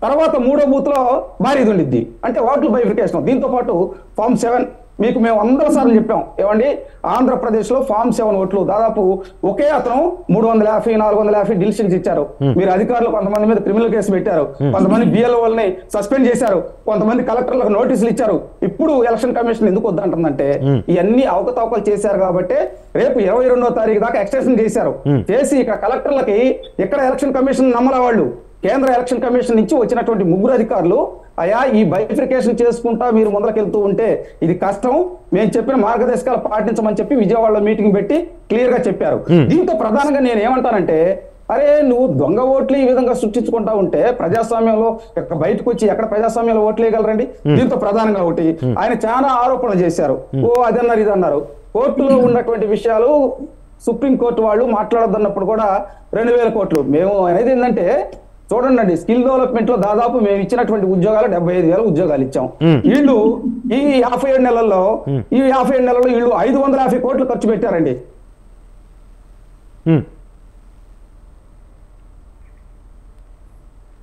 తర్వాత 3వ బూత్ లో భార్యది ఉండిద్ది, అంటే ఓట్లు బైఫికేషన్. దీంతో పాటు ఫార్మ్ 7 మీకు మేము 100 సార్లు చెప్పాం ఏమండి, ఆంధ్రప్రదేశ్ లో ఫార్మ్ 7 ఓట్లు దాదాపు ఒకే అతను 350, 450 డిలిషన్స్ ఇచ్చారు. మీరు అధికారులు కొంతమంది మీద క్రిమినల్ కేసు పెట్టారు, కొంతమంది బిఎల్ఓ వాళ్ళని సస్పెండ్ చేశారు, కొంతమంది కలెక్టర్లకు నోటీసులు ఇచ్చారు. ఇప్పుడు ఎలక్షన్ కమిషన్ ఎందుకు వద్దంటుందంటే, ఇవన్నీ అవకతవకలు చేశారు కాబట్టి రేపు 22వ తారీఖు దాకా ఎక్స్టెన్షన్ చేశారు. చేసి ఇక్కడ కలెక్టర్లకి ఇక్కడ ఎలక్షన్ కమిషన్ నమ్మల వాళ్ళు కేంద్ర ఎలక్షన్ కమిషన్ నుంచి వచ్చినటువంటి 3 అధికారులు, అయా ఈ బైఫికేషన్ చేసుకుంటా మీరు ముందరకెళ్తూ ఉంటే ఇది కష్టం, మేము చెప్పిన మార్గదర్శకాలు పాటించమని చెప్పి విజయవాడలో మీటింగ్ పెట్టి క్లియర్ గా చెప్పారు. దీంతో ప్రధానంగా నేను ఏమంటానంటే, అరే నువ్వు దొంగ ఓట్లు ఈ విధంగా సృష్టించుకుంటా ఉంటే ప్రజాస్వామ్యంలో బయటకు వచ్చి ఎక్కడ ప్రజాస్వామ్యంలో ఓట్లు వేయగలరండి? దీంతో ప్రధానంగా ఒకటి ఆయన చాలా ఆరోపణలు చేశారు. అదన్నారు ఇదన్నారు. కోర్టులో ఉన్నటువంటి విషయాలు సుప్రీంకోర్టు వాళ్ళు మాట్లాడొద్దన్నప్పుడు కూడా 2000 కోట్లు. మేము అనేది ఏంటంటే చూడండి, స్కిల్ డెవలప్మెంట్ లో దాదాపు మేము ఇచ్చినటువంటి ఉద్యోగాలు 75,000 ఉద్యోగాలు ఇచ్చాం. వీళ్ళు ఈ 57 నెలల్లో వీళ్ళు 550 కోట్లు ఖర్చు పెట్టారండి.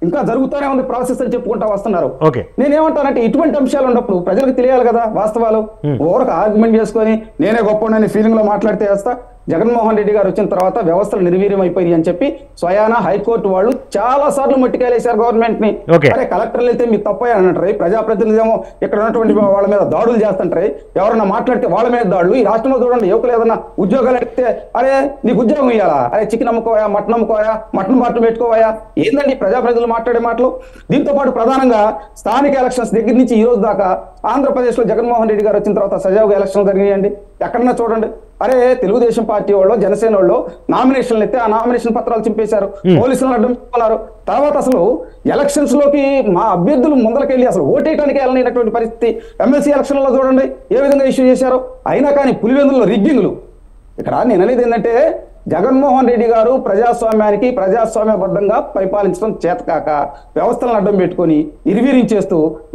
ఇంకా జరుగుతూనే ఉంది ప్రాసెస్ అని చెప్పుకుంటా వస్తున్నారు. నేనేమంటానంటే, ఇటువంటి అంశాలు ఉన్నప్పుడు ప్రజలకు తెలియాలి కదా వాస్తవాలు. ఓరకు ఆర్గ్యుమెంట్ చేసుకొని నేనే గొప్ప ఫీలింగ్ లో మాట్లాడితే వేస్తా. జగన్మోహన్ రెడ్డి గారు వచ్చిన తర్వాత వ్యవస్థలు నిర్వీర్యం అయిపోయి అని చెప్పి స్వయాన హైకోర్టు వాళ్ళు చాలా సార్లు మట్టికాయలేశారు గవర్నమెంట్ ని. అరే కలెక్టర్లు వెళ్తే మీరు తప్పే అంటారు, ప్రజాప్రతినిధులు ఏమో ఇక్కడ ఉన్నటువంటి వాళ్ళ మీద దాడులు చేస్తుంటారు, ఎవరన్నా మాట్లాడితే వాళ్ళ మీద దాడులు. ఈ రాష్ట్రంలో చూడండి, యువకులు ఏదన్నా ఉద్యోగాలు అడిగితే అరే నీకు ఉద్యోగం ఇవ్వాలా, అరే చికెన్ అమ్ముకోవా, మటన్ అమ్ముకోవా, మటన్ బాటలు పెట్టుకోవా, ఏందండి ప్రజాప్రతినిధులు మాట్లాడే మాటలు. దీంతో పాటు ప్రధానంగా స్థానిక ఎలక్షన్స్ దగ్గర నుంచి ఈ రోజు దాకా ఆంధ్రప్రదేశ్ లో జగన్మోహన్ రెడ్డి గారు వచ్చిన తర్వాత సజావుగా ఎలక్షన్లు జరిగాయండి. ఎక్కడన్నా చూడండి, అరే తెలుగుదేశం పార్టీ వాళ్ళు జనసేన వాళ్ళు నామినేషన్లు ఎత్తే ఆ నామినేషన్ పత్రాలు చింపేశారు, పోలీసులను అడ్డం పెట్టుకున్నారు. తర్వాత అసలు ఎలక్షన్స్ లోకి మా అభ్యర్థులు ముందరకెళ్ళి అసలు ఓటేయడానికి వెళ్ళలేనటువంటి పరిస్థితి. ఎమ్మెల్సీ ఎలక్షన్లలో చూడండి ఏ విధంగా ఇష్యూ చేశారు. అయినా కానీ పులివెందుల్లో రిగ్గింగ్లు. ఇక్కడ నేను అనేది ఏంటంటే, జగన్మోహన్ రెడ్డి గారు ప్రజాస్వామ్యానికి ప్రజాస్వామ్యబద్ధంగా పరిపాలించడం చేతకాక వ్యవస్థలను అడ్డం పెట్టుకొని నిర్వీర్యం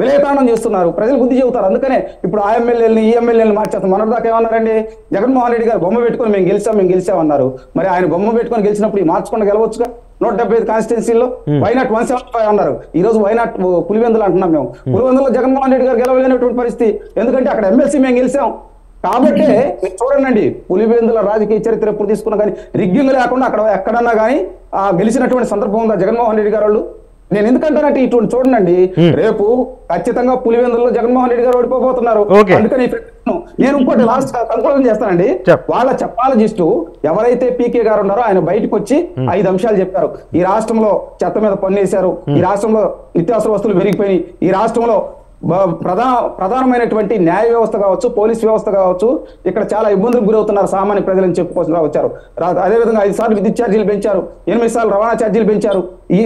విలేతాండం చేస్తున్నారు. ప్రజలు బుద్ధి చెబుతారు. అందుకనే ఇప్పుడు ఆ ఎమ్మెల్యేలని ఈ ఎమ్మెల్యేలను మార్చేస్తాం. మొన్నటిదాకా ఏమన్నారండి, జగన్మోహన్ రెడ్డి గారు బొమ్మ పెట్టుకొని మేము గెలిచామన్నారు. మరి ఆయన బొమ్మ పెట్టుకొని గెలిచినప్పుడు మార్చకుండా గెలవచ్చుగా. 175 కాన్స్టిట్యున్సీలో వైనాట్ 175 అన్నారు. ఈ రోజు వైనాట్ పులివెందులు అంటున్నాం. మేము పులివెందులో జగన్మోహన్ రెడ్డి గారు గెలవలేనటువంటి పరిస్థితి. ఎందుకంటే అక్కడ ఎమ్మెల్సీ మేము గెలిచాం కాబట్టి. చూడండి, పులివెందుల రాజకీయ చరిత్ర ఎప్పుడు తీసుకున్నా కానీ రిగ్గింగ్ లేకుండా అక్కడ ఎక్కడన్నా కానీ గెలిచినటువంటి సందర్భం ఉందా జగన్మోహన్ రెడ్డి గారు వాళ్ళు? నేను ఎందుకంటానంటే ఇటువంటి చూడండి, రేపు ఖచ్చితంగా పులివెందుల్లో జగన్మోహన్ రెడ్డి గారు ఓడిపోతున్నారు. అందుకని నేను ఇంకోటి లాస్ట్ కన్క్లూజన్ చేస్తానండి. వాళ్ళ చెప్పాలజిస్టు ఎవరైతే పీకే గారు ఉన్నారో ఆయన బయటకు వచ్చి 5 అంశాలు చెప్పారు. ఈ రాష్ట్రంలో చెత్త మీద పన్నేశారు, ఈ రాష్ట్రంలో నిత్యావసర వస్తువులు పెరిగిపోయి, ఈ రాష్ట్రంలో ప్రధానమైనటువంటి న్యాయ వ్యవస్థ కావచ్చు, పోలీస్ వ్యవస్థ కావచ్చు, ఇక్కడ చాలా ఇబ్బందులకు గురవుతున్నారు సామాన్య ప్రజలని చెప్పుకోసం వచ్చారు. అదేవిధంగా 5 సార్లు విద్యుత్ ఛార్జీలు పెంచారు, 8 సార్లు రవాణా ఛార్జీలు పెంచారు.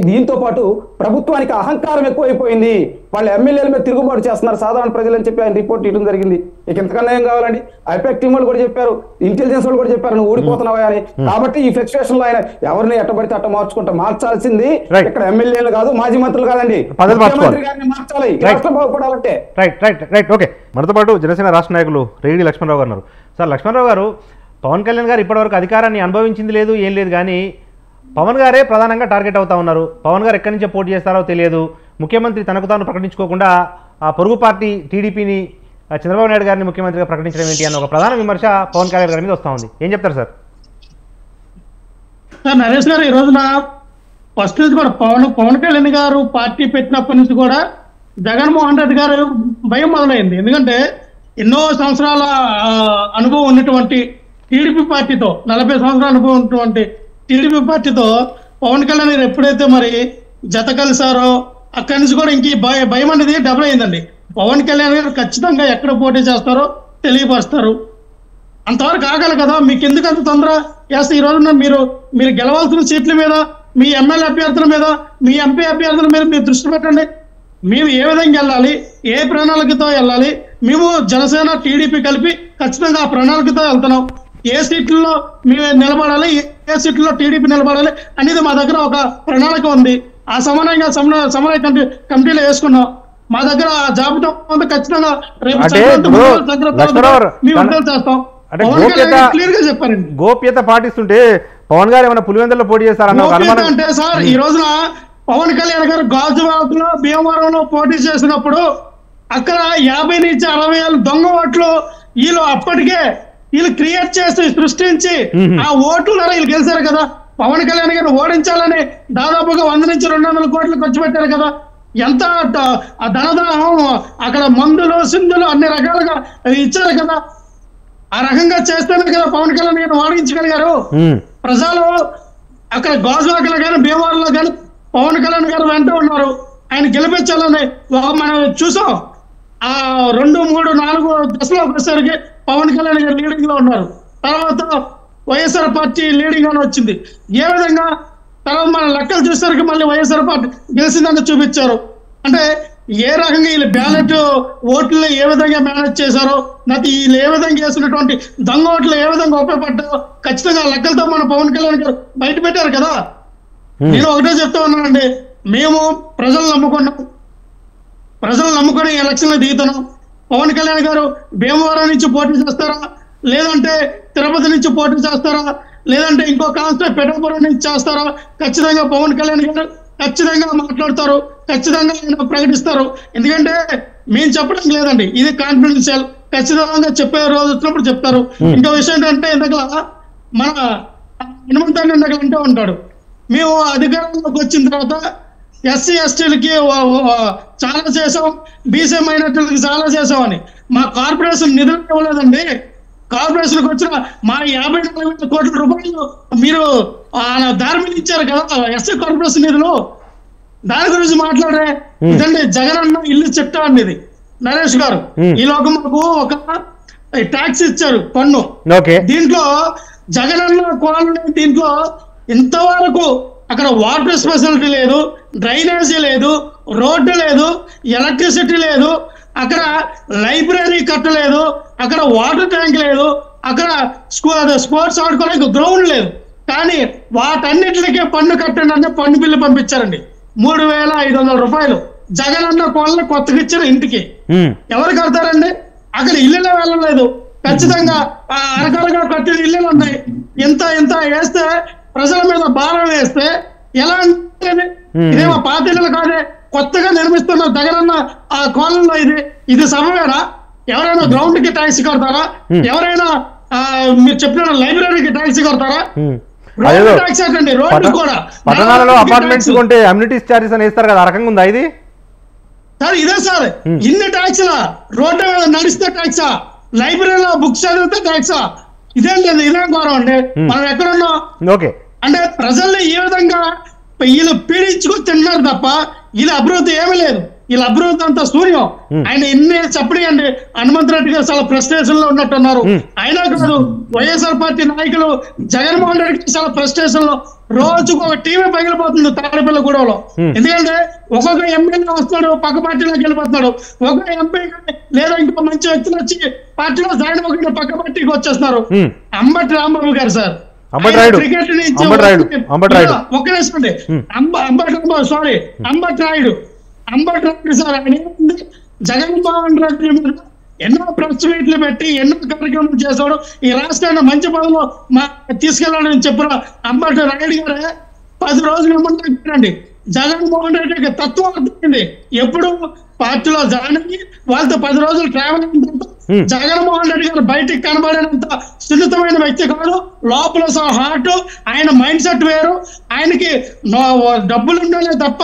దీంతో పాటు ప్రభుత్వానికి అహంకారం ఎక్కువైపోయింది, వాళ్ళు ఎమ్మెల్యేల మీద తిరుగుబాటు చేస్తున్నారు సాధారణ ప్రజలని చెప్పి ఆయన రిపోర్ట్ ఇవ్వడం జరిగింది. ఇక ఇంతకన్నా ఏం కావాలండి? ఐపాక్ టీం వాళ్ళు కూడా చెప్పారు, ఇంటెలిజెన్స్ వాళ్ళు కూడా చెప్పారు నువ్వు ఓడిపోతున్నావా అని. కాబట్టి ఈ ఫ్లక్చుయేషన్ లో ఆయన ఎవరిని ఎట్టబడితే అట్ట మార్చాల్సింది ఇక్కడ ఎమ్మెల్యేలు కాదు, మాజీ మంత్రులు కాదండి, ముఖ్యమంత్రి గారిని మార్చాలి రాష్ట్రం బాగుపడాలంటే. Right okay. మనతో పాటు జనసేన రాష్ట్ర నాయకులు రెడ్డి లక్ష్మణరావు గారు ఉన్నారు. సార్ లక్ష్మణరావు గారు, పవన్ కళ్యాణ్ గారు ఇప్పటివరకు అధికారాన్ని అనుభవించింది లేదు, ఏం లేదు, కానీ పవన్ గారే ప్రధానంగా టార్గెట్ అవుతా ఉన్నారు. పవన్ గారు ఎక్కడి నుంచో పోటీ చేస్తారో తెలియదు. ముఖ్యమంత్రి తనకు తాను ప్రకటించుకోకుండా ఆ పొరుగు పార్టీ టీడీపీని చంద్రబాబు నాయుడు గారిని ముఖ్యమంత్రిగా ప్రకటించడం ఏంటి అన్న ఒక ప్రధాన విమర్శ పవన్ కళ్యాణ్ గారి మీద వస్తూ ఉంది. ఏం చెప్తారు సార్? నరేష్ గారు, ఈ రోజున ఫస్ట్ నుంచి కూడా పవన్ కళ్యాణ్ గారు పార్టీ పెట్టినప్పటి నుంచి కూడా జగన్మోహన్ రెడ్డి గారు భయం మొదలైంది. ఎందుకంటే ఎన్నో సంవత్సరాల అనుభవం ఉన్నటువంటి టీడీపీ పార్టీతో 40 సంవత్సరాల అనుభవం ఉన్నటువంటి టీడీపీ పార్టీతో పవన్ కళ్యాణ్ గారు ఎప్పుడైతే మరి జత కలిసారో అక్కడి నుంచి కూడా ఇంక భయం అనేది డబుల్ అయిందండి. పవన్ కళ్యాణ్ గారు ఖచ్చితంగా ఎక్కడ పోటీ చేస్తారో తెలియపరుస్తారు. అంతవరకు ఆగాలి కదా, మీకు ఎందుకు అంత తొందర చేస్తే ఈ రోజున మీరు గెలవాల్సిన సీట్ల మీద, మీ ఎమ్మెల్యే అభ్యర్థుల మీద, మీ ఎంపీ అభ్యర్థుల మీద మీరు దృష్టి పెట్టండి. మేము ఏ విధంగా వెళ్ళాలి, ఏ ప్రణాళికతో వెళ్ళాలి, మేము జనసేన టీడీపీ కలిపి ఖచ్చితంగా ఆ ప్రణాళికతో వెళ్తున్నాం. ఏ సీట్లలో మేము నిలబడాలి, ఏ సీట్లలో టీడీపీ నిలబడాలి అనేది మా దగ్గర ఒక ప్రణాళిక ఉంది. ఆ సమన్వయ కమిటీలో వేసుకున్నాం. మా దగ్గర ఆ జాబితా ఉంది. ఖచ్చితంగా రేపు చేస్తాం. క్లియర్ గా చెప్పారండి. గోప్యత పాటిస్తుంటే పవన్ గారు ఏమైనా పులివెందులో పోటీ చేస్తారన్న అంటే సార్ ఈ రోజున పవన్ కళ్యాణ్ గారు గాజువాకలో భీమవరంలో పోటీ చేసినప్పుడు అక్కడ 50 నుంచి 60 ఏళ్ళ దొంగ ఓట్లు వీళ్ళు క్రియేట్ చేసి సృష్టించి ఆ ఓట్లు వీళ్ళు గెలిచారు కదా. పవన్ కళ్యాణ్ గారు ఓడించాలని దాదాపుగా 100 నుంచి 200 కోట్లు ఖర్చు పెట్టారు కదా. ఎంత ధనదాహం, అక్కడ మందులు సింధులు అన్ని రకాలుగా ఇచ్చారు కదా. ఆ రకంగా చేస్తేనే కదా పవన్ కళ్యాణ్ గారు ఓడించగలిగారు. ప్రజలు అక్కడ గాజువాకలో కానీ భీమవరంలో కానీ పవన్ కళ్యాణ్ గారు వెంట ఉన్నారు. ఆయన గెలిపించాలని మనం చూసాం. ఆ 2, 3, 4 దశలో ఒకసారికి పవన్ కళ్యాణ్ గారు లీడింగ్ లో ఉన్నారు. తర్వాత వైఎస్ఆర్ పార్టీ లీడింగ్ అని వచ్చింది. ఏ విధంగా తర్వాత మన లెక్కలు చూసేసరికి మళ్ళీ వైఎస్ఆర్ పార్టీ గెలిచిందని చూపించారు. అంటే ఏ రకంగా వీళ్ళు బ్యాలెట్ ఓట్లు ఏ విధంగా మేనేజ్ చేశారో, వీళ్ళు ఏ విధంగా చేసినటువంటి దొంగ ఓట్లు ఏ విధంగా ఉపయోగపడ్డారో ఖచ్చితంగా లెక్కలతో మన పవన్ కళ్యాణ్ గారు బయట పెట్టారు కదా. నేను ఒకటే చెప్తా ఉన్నానండి, మేము ప్రజలు నమ్ముకొని ఎలక్షన్లు దిగుతున్నాం. పవన్ కళ్యాణ్ గారు భీమవరం నుంచి పోటీ చేస్తారా, లేదంటే తిరుపతి నుంచి పోటీ చేస్తారా, లేదంటే ఇంకో కాన్స్టిట్యూట్ పెద్దపురం నుంచి చేస్తారా, ఖచ్చితంగా పవన్ కళ్యాణ్ గారు ఖచ్చితంగా మాట్లాడతారు, ఖచ్చితంగా ఆయన ప్రకటిస్తారు. ఎందుకంటే మేము చెప్పడం లేదండి, ఇది కాన్ఫిడెన్షియల్. ఖచ్చితంగా చెప్పే రోజు వచ్చినప్పుడు చెప్తారు. ఇంకో విషయం ఏంటంటే ఇందాక మన హనుమంతాన్ని ఇందాక అంటూ ఉంటాడు, మేము అధికారంలోకి వచ్చిన తర్వాత ఎస్సీ ఎస్టీలకి చాలా చేసాం, బీసీ మైనార్టీలకి చాలా చేసామని. మా కార్పొరేషన్ నిధులు ఇవ్వలేదండి. కార్పొరేషన్కి వచ్చిన మా 54 కోట్ల రూపాయలు మీరు దారి మీద ఇచ్చారు కదా ఎస్సీ కార్పొరేషన్ నిధులు. దాని గురించి మాట్లాడే ఇదండి జగనన్న ఇల్లు చిట్టా అనేది నరేష్ గారు. ఈలోగా మాకు ఒక ట్యాక్స్ ఇచ్చారు పన్ను. దీంట్లో జగనన్న కాలనీ దీంట్లో ఇంతవరకు అక్కడ వాటర్ ఫెసిలిటీ లేదు, డ్రైనేజీ లేదు, రోడ్డు లేదు, ఎలక్ట్రిసిటీ లేదు, అక్కడ లైబ్రరీ కట్టలేదు, అక్కడ వాటర్ ట్యాంక్ లేదు, అక్కడ స్పోర్ట్స్ ఆడుకోవడానికి గ్రౌండ్ లేదు. కానీ వాటన్నిటికీ పన్ను కట్టండి అంటే పన్ను బిల్లు పంపించారండి 3,500 రూపాయలు. జగనన్న కోళ్ళని కొత్తగా ఇచ్చిన ఇంటికి ఎవరు కడతారండి? అక్కడ ఇల్లులే వెళ్ళలేదు. ఖచ్చితంగా అరకరగా కట్టిన ఇల్లులు ఉన్నాయి. ఇంత వేస్తే ప్రజల మీద భారం వేస్తే ఎలా అంటే ఇదేమో పాత ఇల్లులు కాదే, కొత్తగా నిర్మిస్తున్న జగనన్న ఆ కోలంలో ఇది సభవేనా? ఎవరైనా గ్రౌండ్ కి ట్యాక్సీ కడతారా? ఎవరైనా మీరు చెప్పిన లైబ్రరీకి ట్యాక్సీ కడతారా? ట్యాక్సీ అంటే రోడ్డు కూడా పట్టణాలలో అపార్ట్మెంట్స్ కొంటే అమ్యూనిటీస్ చార్జెస్ అని ఇస్తారు కదా, ఆ రకంగా ఉందా ఇది? సార్ ఇదే సార్, ఇన్ని ట్యాక్సీలా? రోడ్డు మీద నడిస్తే ట్యాక్సా, లైబ్రరీలో బుక్స్ చదివితే ట్యాక్సా? ఇదేం లేదు, ఇదేం గౌరవం అండి. మనం ఎక్కడున్నాం అంటే ప్రజల్ని ఈ విధంగా వీళ్ళు పీడించుకొని తింటున్నారు తప్ప వీళ్ళ అభివృద్ధి ఏమీ లేదు. వీళ్ళ అభివృద్ధి అంతా శూన్యం. ఆయన ఎన్ని చెప్పడి అండి, హనుమంత్ రెడ్డి గారు చాలా ఫ్రస్ట్రేషన్ లో ఉన్నట్టున్నారు. అయినా కాదు వైఎస్ఆర్ పార్టీ నాయకులు జగన్మోహన్ రెడ్డికి చాలా ఫ్రస్ట్రేషన్ లో రోజుకు ఒక టీవీ పగిలిపోతుంది తాడేపల్లి గూడలో. ఎందుకంటే ఒక్కొక్క ఎమ్మెల్యే వస్తాడు పక్క పార్టీలోకి వెళ్ళిపోతున్నాడు, ఒక్కొక్క ఎంపీ లేదా ఇంకో మంచి వ్యక్తులు వచ్చి పార్టీలో జాయిన్ అవ్వకుండా పక్క పార్టీకి వచ్చేస్తున్నారు. అంబటి రాంబాబు గారు సార్ క్రికెట్ నుంచి అంబటి రాయుడు సార్ ఆయన జగన్మోహన్ రెడ్డి మీద ఎన్నో ప్రెస్ మీట్లు పెట్టి ఎన్నో కార్యక్రమాలు చేశాడు. ఈ రాష్ట్రాన్ని మంచి పదవిలో తీసుకెళ్లాలని చెప్పిన అంబటి రాయుడు గారే 10 రోజులు ఏమంటారండి జగన్మోహన్ రెడ్డికి తత్వం అర్థమైంది. ఎప్పుడు పార్టీలో జాయిన్ అయ్యి వాళ్ళతో 10 రోజులు ట్రావెల్ అయిన తర్వాత జగన్మోహన్ రెడ్డి గారు బయటికి కనబడినంత సున్నితమైన వ్యక్తి కాదు. లోపల హార్ట్, ఆయన మైండ్ సెట్ వేరు. ఆయనకి డబ్బులు ఉండాలే తప్ప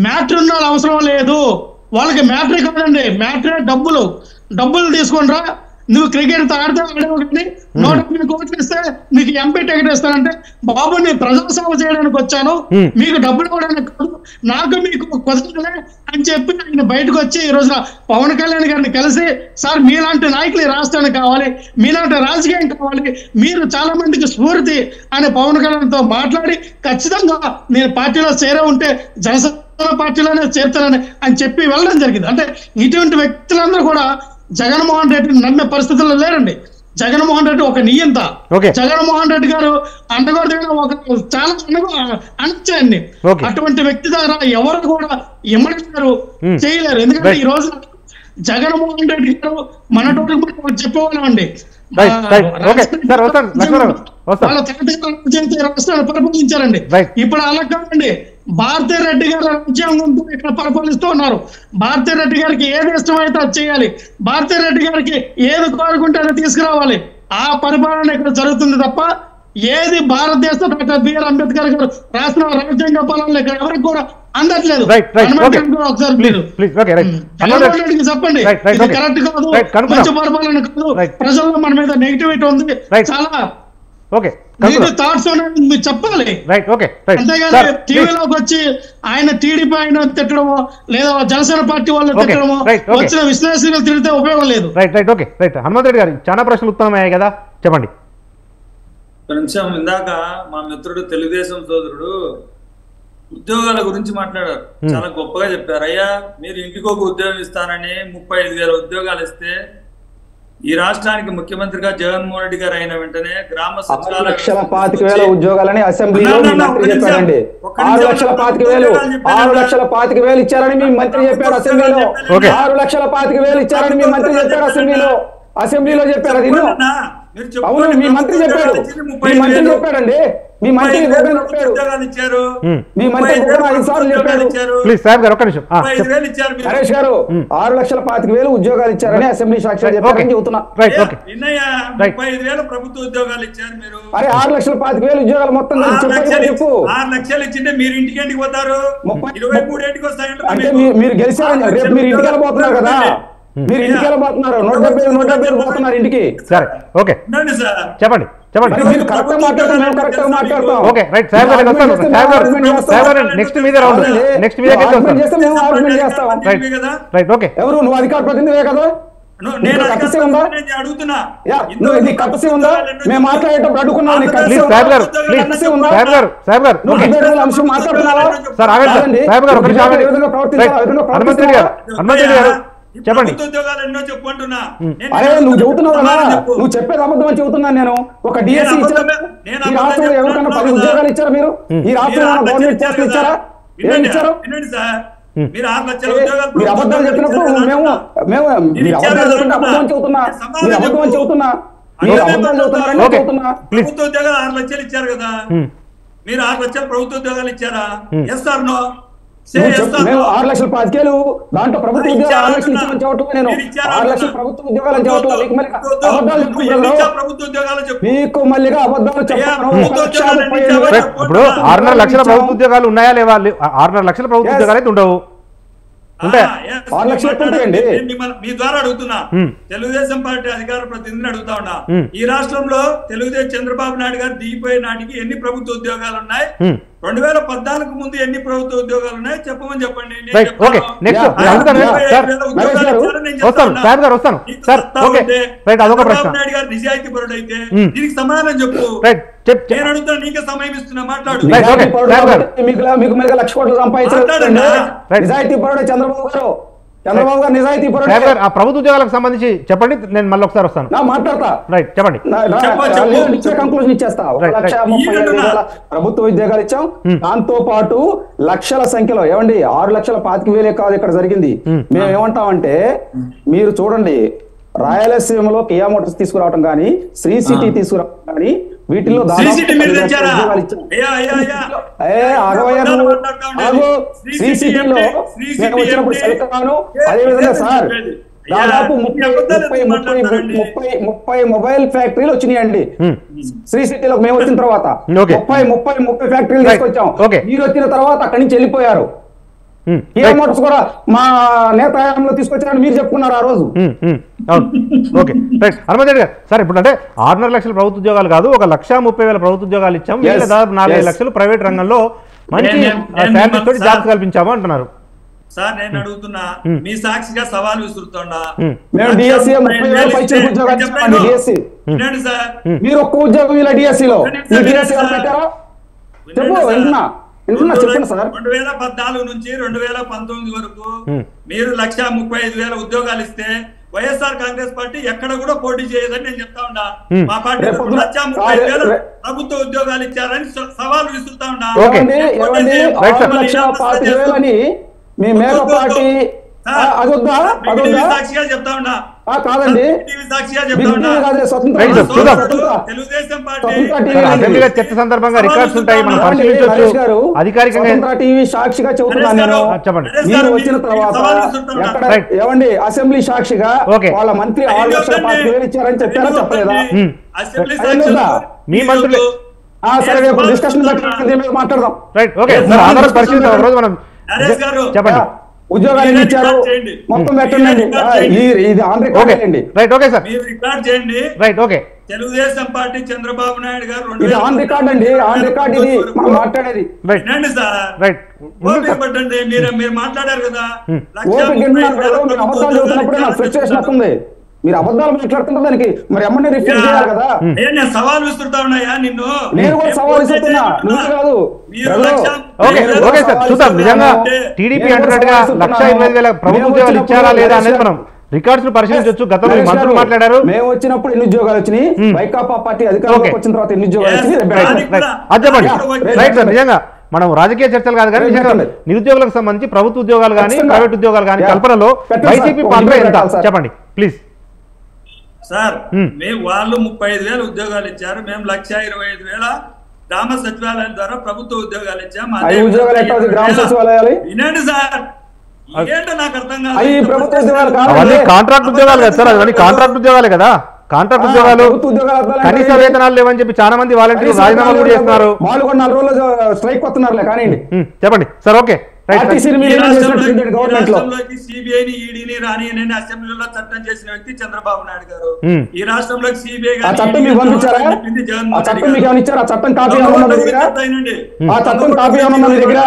మ్యాటర్ ఉండాలి అవసరం లేదు. వాళ్ళకి మ్యాటరే కాదండి, మ్యాటరే డబ్బులు తీసుకుంటారా నువ్వు క్రికెట్ ఆడితే ఆడేవు కానీ 150 కోట్లు ఇస్తే నీకు ఎంపీ టికెట్ ఇస్తానంటే బాబు నేను ప్రజాసేవ చేయడానికి వచ్చాను, మీకు డబ్బులు ఇవ్వడానికి కాదు, నాకు మీకు కుదరలే అని చెప్పి ఆయన బయటకు వచ్చి ఈ రోజున పవన్ కళ్యాణ్ గారిని కలిసి సార్ మీలాంటి నాయకులు ఈ రాష్ట్రానికి కావాలి, మీలాంటి రాజకీయం కావాలి, మీరు చాలా మందికి స్ఫూర్తి అని పవన్ కళ్యాణ్తో మాట్లాడి ఖచ్చితంగా నేను పార్టీలో చేరే ఉంటే జనసేన పార్టీలోనే చేరుతానని అని చెప్పి వెళ్ళడం జరిగింది. అంటే ఇటువంటి వ్యక్తులందరూ కూడా జగన్మోహన్ రెడ్డిని నమ్మే పరిస్థితుల్లో లేరండి. జగన్మోహన్ రెడ్డి ఒక నియంత. జగన్మోహన్ రెడ్డి గారు అండగొడిన ఒక చాలా అనిచ్చాయండి. అటువంటి వ్యక్తి ద్వారా ఎవరు కూడా ఇమ్మడిగారు చేయలేరు. ఎందుకంటే ఈ రోజు జగన్మోహన్ రెడ్డి గారు మన టోటల్ చెప్పేవాళ్ళం అండి, వాళ్ళ రాష్ట్రాలు పరిపాలించారండి. ఇప్పుడు అలా కాదండి, భారతీ రెడ్డి గారు రాజ్యాంగంతో ఇక్కడ పరిపాలిస్తూ ఉన్నారు. భారతీ రెడ్డి గారికి ఏది ఇష్టమైతే అది చేయాలి, భారతీ రెడ్డి గారికి ఏది కోరుకుంటే అది తీసుకురావాలి. ఆ పరిపాలన ఇక్కడ జరుగుతుంది తప్ప ఏది భారతదేశ డాక్టర్ బిఆర్ అంబేద్కర్ గారు రాసిన రాజ్యాంగ పాలనలో ఇక్కడ ఎవరికి కూడా అందట్లేదు. చెప్పండి ఇది కరెక్ట్ కాదు, మంచి పరిపాలన కాదు, ప్రజల్లో మన మీద నెగిటివిటీ ఉంది, చాలా థాట్స్ మీరు చెప్పాలి. అంతేగాని టీవీలోకి వచ్చి ఆయన టీడీపీ ఆయన తిట్టడమో లేదా జనసేన పార్టీ వాళ్ళు తిట్టడమో వచ్చిన విశ్లేషకులు తిరిగితే ఉపయోగం లేదు. హనుమంత్ రెడ్డి గారు చాలా ప్రశ్నలు ఉత్తమయ్యాయి కదా, చెప్పండి. కొంచెం ఇందాక మా మిత్రుడు తెలుగుదేశం సోదరుడు ఉద్యోగాల గురించి మాట్లాడారు, చాలా గొప్పగా చెప్పారు. అయ్యా మీరు ఇంటికి ఒక ఉద్యోగం ఇస్తానని 35,000 ఉద్యోగాలు ఇస్తే ఈ రాష్ట్రానికి ముఖ్యమంత్రిగా జగన్మోహన్ రెడ్డి గారు అయిన వెంటనే గ్రామ సచివాలయ 6,25,000 ఉద్యోగాలని అసెంబ్లీలో మంత్రి చెప్పారండి. 6,25,000 ఇచ్చారని మీ మంత్రి చెప్పారు అసెంబ్లీలో. 6,25,000 ఇచ్చారని మీ మంత్రి చెప్పారు అసెంబ్లీలో చెప్పారు. అది అవును, మీ మంత్రి చెప్పాడు, చెప్పాడండి, మీ మంత్రి చెప్పాడు, మీ మంత్రి 5 సార్లు చెప్పాడు. హరీష్ గారు 6,25,000 ఉద్యోగాలు ఇచ్చారని అసెంబ్లీ సాక్షిగా చెప్పారని చెబుతున్నా. 35,000 ప్రభుత్వ ఉద్యోగాలు ఇచ్చారు మీరు. అరే 6,25,000 ఉద్యోగాలు మొత్తం చెప్పు. 6 లక్షలు ఇచ్చింటే మీరు ఇంటికి పోతారు, 23 ఇంటికి వస్తాయంటే అంటే మీరు గెలిచారని రేపు మీరు ఇంటికి వెళ్ళబోతున్నారు కదా, మీరు ఇంటికి వెళ్ళబోతున్నారు, 170 పోతున్నారు ఇంటికి. సరే ఓకే చెప్పండి చెప్పండి. మీరు కరెక్ట్ గా మాట్లాడతాం, మేము కరెక్ట్ గా మాట్లాడతాం. ఓకే రైట్ సార్ గారు వస్తాను. సార్ గారు నెక్స్ట్ మీదే రౌండ్, నెక్స్ట్ మీదే చేస్తే మేము ఆర్గ్యుమెంట్ చేస్తాం. Right okay. ఎవరు నువ్వు అధికార ప్రతినిధివే కదా, కప్పసే ఉందా? కప్పసే ఉందా? మేము మాట్లాడేటప్పుడు అడుగున్నాం, అంశం మాట్లాడుతున్నావా? చెప్పండి. అరే నువ్వు చెబుతున్నావు కదా, నువ్వు చెప్పేది అబద్ధం అని చెబుతున్నాను నేను. ఒక డిఎస్సీ ఇచ్చారు ఈ రాష్ట్రంలో, ఎవరికన్నా 10 ఉద్యోగాలు ఇచ్చారా మీరు? ఈ రాష్ట్రంలో గవర్నమెంట్ పోస్టులు ఇచ్చారా? ఏం ఇచ్చారు? మీరు అబద్ధాలు చెప్పినప్పుడు మేము మీరు అబద్ధాలు చెప్పినట్టు అబద్ధం చెబుతున్నా, మీరు అబద్ధం అని చెబుతున్నా, మీరు అబద్ధాలు చెబుతున్నారని చెబుతున్నా. ప్రభుత్వ ఉద్యోగాలు 6 లక్షలు ఇచ్చారు కదా, మీరు 6 లక్షలు ప్రభుత్వ ఉద్యోగాలు ఇచ్చారా? Yes or no? మేము 6,25,000 దాంట్లో ప్రభుత్వ ఉద్యోగాలు 6 లక్షలు ఇచ్చామని చెప్పట్లేదు. నేను 6 లక్షల ప్రభుత్వ ఉద్యోగాలు అని చెప్పట్లేదు. మీకు మళ్ళీగా అబద్ధాలు చెప్పాను. ఇప్పుడు 6.5 లక్షల ప్రభుత్వ ఉద్యోగాలు ఉన్నాయా లేవా? 6.5 లక్షల ప్రభుత్వ ఉద్యోగాలు అయితే ఉండవు. మీ ద్వారా అడుగుతున్నా, తెలుగుదేశం పార్టీ అధికార ప్రతినిధిని అడుగుతా ఉన్నా, ఈ రాష్ట్రంలో తెలుగుదేశం చంద్రబాబు నాయుడు గారు దిగిపోయే నాటికి ఎన్ని ప్రభుత్వ ఉద్యోగాలు ఉన్నాయి? 2014 ముందు ఎన్ని ప్రభుత్వ ఉద్యోగాలు ఉన్నాయి చెప్పమని చెప్పండి. చంద్రబాబు నాయుడు గారు నిజాయితీ పరుడు అయితే దీనికి సమాధానం చెప్పు. నేను అడుగుతా, నీకే సమయం ఇస్తున్నా, మాట్లాడు. మీకు 1,00,000 కోట్లు సంపాదించారు నిజాయితీ పరుడు చంద్రబాబు గారు నిజాయితీ పరుడు. ప్రభుత్వ ఉద్యోగాలకు సంబంధించి చెప్పండి, నేను మళ్ళీ ఒకసారి వస్తాను. మాట్లాడతా. రైట్ చెప్పండి. కంక్లూజన్ ఇచ్చేస్తా. 1,35,000 ప్రభుత్వ ఉద్యోగాలు ఇచ్చాం, దాంతో పాటు లక్షల సంఖ్యలో ఏమండి 6,25,000 కాదు ఇక్కడ జరిగింది. మేము ఏమంటామంటే, మీరు చూడండి, రాయలసీమలో కియా మోటార్స్ తీసుకురావడం కానీ, శ్రీ సిటీ తీసుకురావడం కానీ, వీటిలో వచ్చినప్పుడు సెల్కాను, అదేవిధంగా సార్ దాదాపు 30 మొబైల్ ఫ్యాక్టరీలు వచ్చినాయండి శ్రీ సిటీలో. మేము వచ్చిన తర్వాత 30 ఫ్యాక్టరీలు తీసుకొచ్చాం. మీరు వచ్చిన తర్వాత అక్కడి నుంచి వెళ్ళిపోయారు. కియా మోటార్స్ కూడా మా నేత హయాంలో తీసుకొచ్చారని మీరు చెప్పుకున్నారు ఆ రోజు. Okay right. హనుమంత్ రెడ్డి గారు సార్ ఇప్పుడు అంటే 6.5 లక్షల ప్రభుత్వ ఉద్యోగాలు కాదు, 1,30,030 ప్రభుత్వ ఉద్యోగాలు ఇచ్చాం, మిగిలిన దాదాపు 4 లక్షలు ప్రైవేట్ రంగంలో మంచి శాలరీస్ తోటి జాబ్స్ కల్పించాము అంటున్నారు. సార్ నేను అడుగుతున్నా, మీ సాక్షిగా సవాల్ విసురుతున్నా, మీరు ఒక్క ఉద్యోగం ఇలా డిఎస్సీలో చెప్పండి సార్. 2014 నుంచి 2019 వరకు మీరు 1,35,000 ఉద్యోగాలు ఇస్తే వైఎస్ఆర్ కాంగ్రెస్ పార్టీ ఎక్కడ కూడా పోటీ చేయదని నేను చెప్తా ఉన్నా. మా పార్టీ 1,35,000 ప్రభుత్వ ఉద్యోగాలు ఇచ్చారని సవాల్ విసురుతా ఉన్నా. మీ మేక పార్టీ సాక్షిగా చెప్తా ఉన్నా కాదండి, తెలుగుదేశం చర్చ సందర్భంగా రికార్డ్స్ ఉంటాయి, మనం పరిశీలించవచ్చు. అధికారికంగా టీవీ సాక్షిగా చెబుతున్నాను నేను. చెప్పండి. మీరు వచ్చిన తర్వాత ఏమండి అసెంబ్లీ సాక్షిగా వాళ్ళ మంత్రి 6,00,000 ఇచ్చారని చెప్పారా చెప్పలేదా? మీ మంత్రులు సరే రేపు డిస్కషన్ మాట్లాడదాం. రైట్ ఓకే సార్, ఆధారం పరిశీలిద్దాం రోజు మనం. చెప్పండి. ఉద్యోగాలు ఇచ్చారు మొత్తం పెట్టండి. ఇది ఆన్ రికార్డ్ అండి. రైట్ ఓకే సార్, మీరు రికార్డ్ చేయండి. Right okay. Telugu Desam party Chandrababu Naidu గారు ఇది ఆన్ రికార్డ్ అండి, ఆన్ రికార్డ్ ఇది మనం మాట్లాడేది. వినండి సార్, రైట్ ఓపిక పట్టండి. మీరు మాట్లాడారు కదా, అబద్ధాలు చదువుతున్నప్పుడే నాకు ఫ్రస్ట్రేషన్ వస్తుంది. మీరు అబద్ధాలు మాట్లాడుతుంటారు, దానికి మరి ఎమ్మెల్యే రిఫ్యూజ్ చేయాలి కదా. నేను సవాల్ విసురుతా ఉన్నాయా నిన్ను? నేను కూడా సవాల్ విసురుతున్నా, నువ్వు కాదు. ఓకే సార్, చూద్దాం నిజంగా టీడీపీ అంటున్నట్టుగా 1,25,000 ప్రభుత్వ ఉద్యోగాలు ఇచ్చారా లేదా అనేది మనం రికార్డ్స్ పరిశీలించవచ్చు. గతంలో మంత్రులు మాట్లాడారు, మేము వచ్చినప్పుడు ఎన్ని ఉద్యోగాలు వచ్చినాయి, వైకాపా పార్టీ అధికారంలోకి వచ్చిన తర్వాత ఎన్ని ఉద్యోగాలు వచ్చినాయి చెప్పండి. రైట్ సార్, నిజంగా మనం రాజకీయ చర్చలు కాదు కానీ నిజంగా నిరుద్యోగులకు సంబంధించి ప్రభుత్వ ఉద్యోగాలు కానీ ప్రైవేట్ ఉద్యోగాలు కానీ కల్పనలో వైసీపీ పాత్ర ఎంత చెప్పండి ప్లీజ్. సార్ మేము వాళ్ళు 35,000 ఉద్యోగాలు ఇచ్చారు, మేము 1,25,000 గ్రామ సచివాలయాల ద్వారా ప్రభుత్వ ఉద్యోగాలు ఇచ్చాము. వినండి సార్, ఏంటో నాకు అర్థం కాదు. అవన్నీ కాంట్రాక్ట్ ఉద్యోగాలు కదా సార్, అవన్నీ కాంట్రాక్ట్ ఉద్యోగాలే కదా. కాంట్రాక్ట్ ఉద్యోగాలు కనీస వేతనాలు లేవని చెప్పి చాలా మంది వాలంటీర్లు రాజీనామా కూడా చేస్తున్నారు. స్ట్రైక్ వస్తున్నారు కానీ చెప్పండి సార్. ఓకే సిబిఐని ఈడీని రాని అసెంబ్లీలో చట్టం చేసిన వ్యక్తి చంద్రబాబు నాయుడు గారు. ఈ రాష్ట్రంలోకి సిబిఐ చట్టం మీకు పంపించారా? చట్టం మీకు ఏమైనా ఇచ్చారా? చట్టం కాపీ ఆ చట్టం కాపీ ఏమన్నా మీ దగ్గర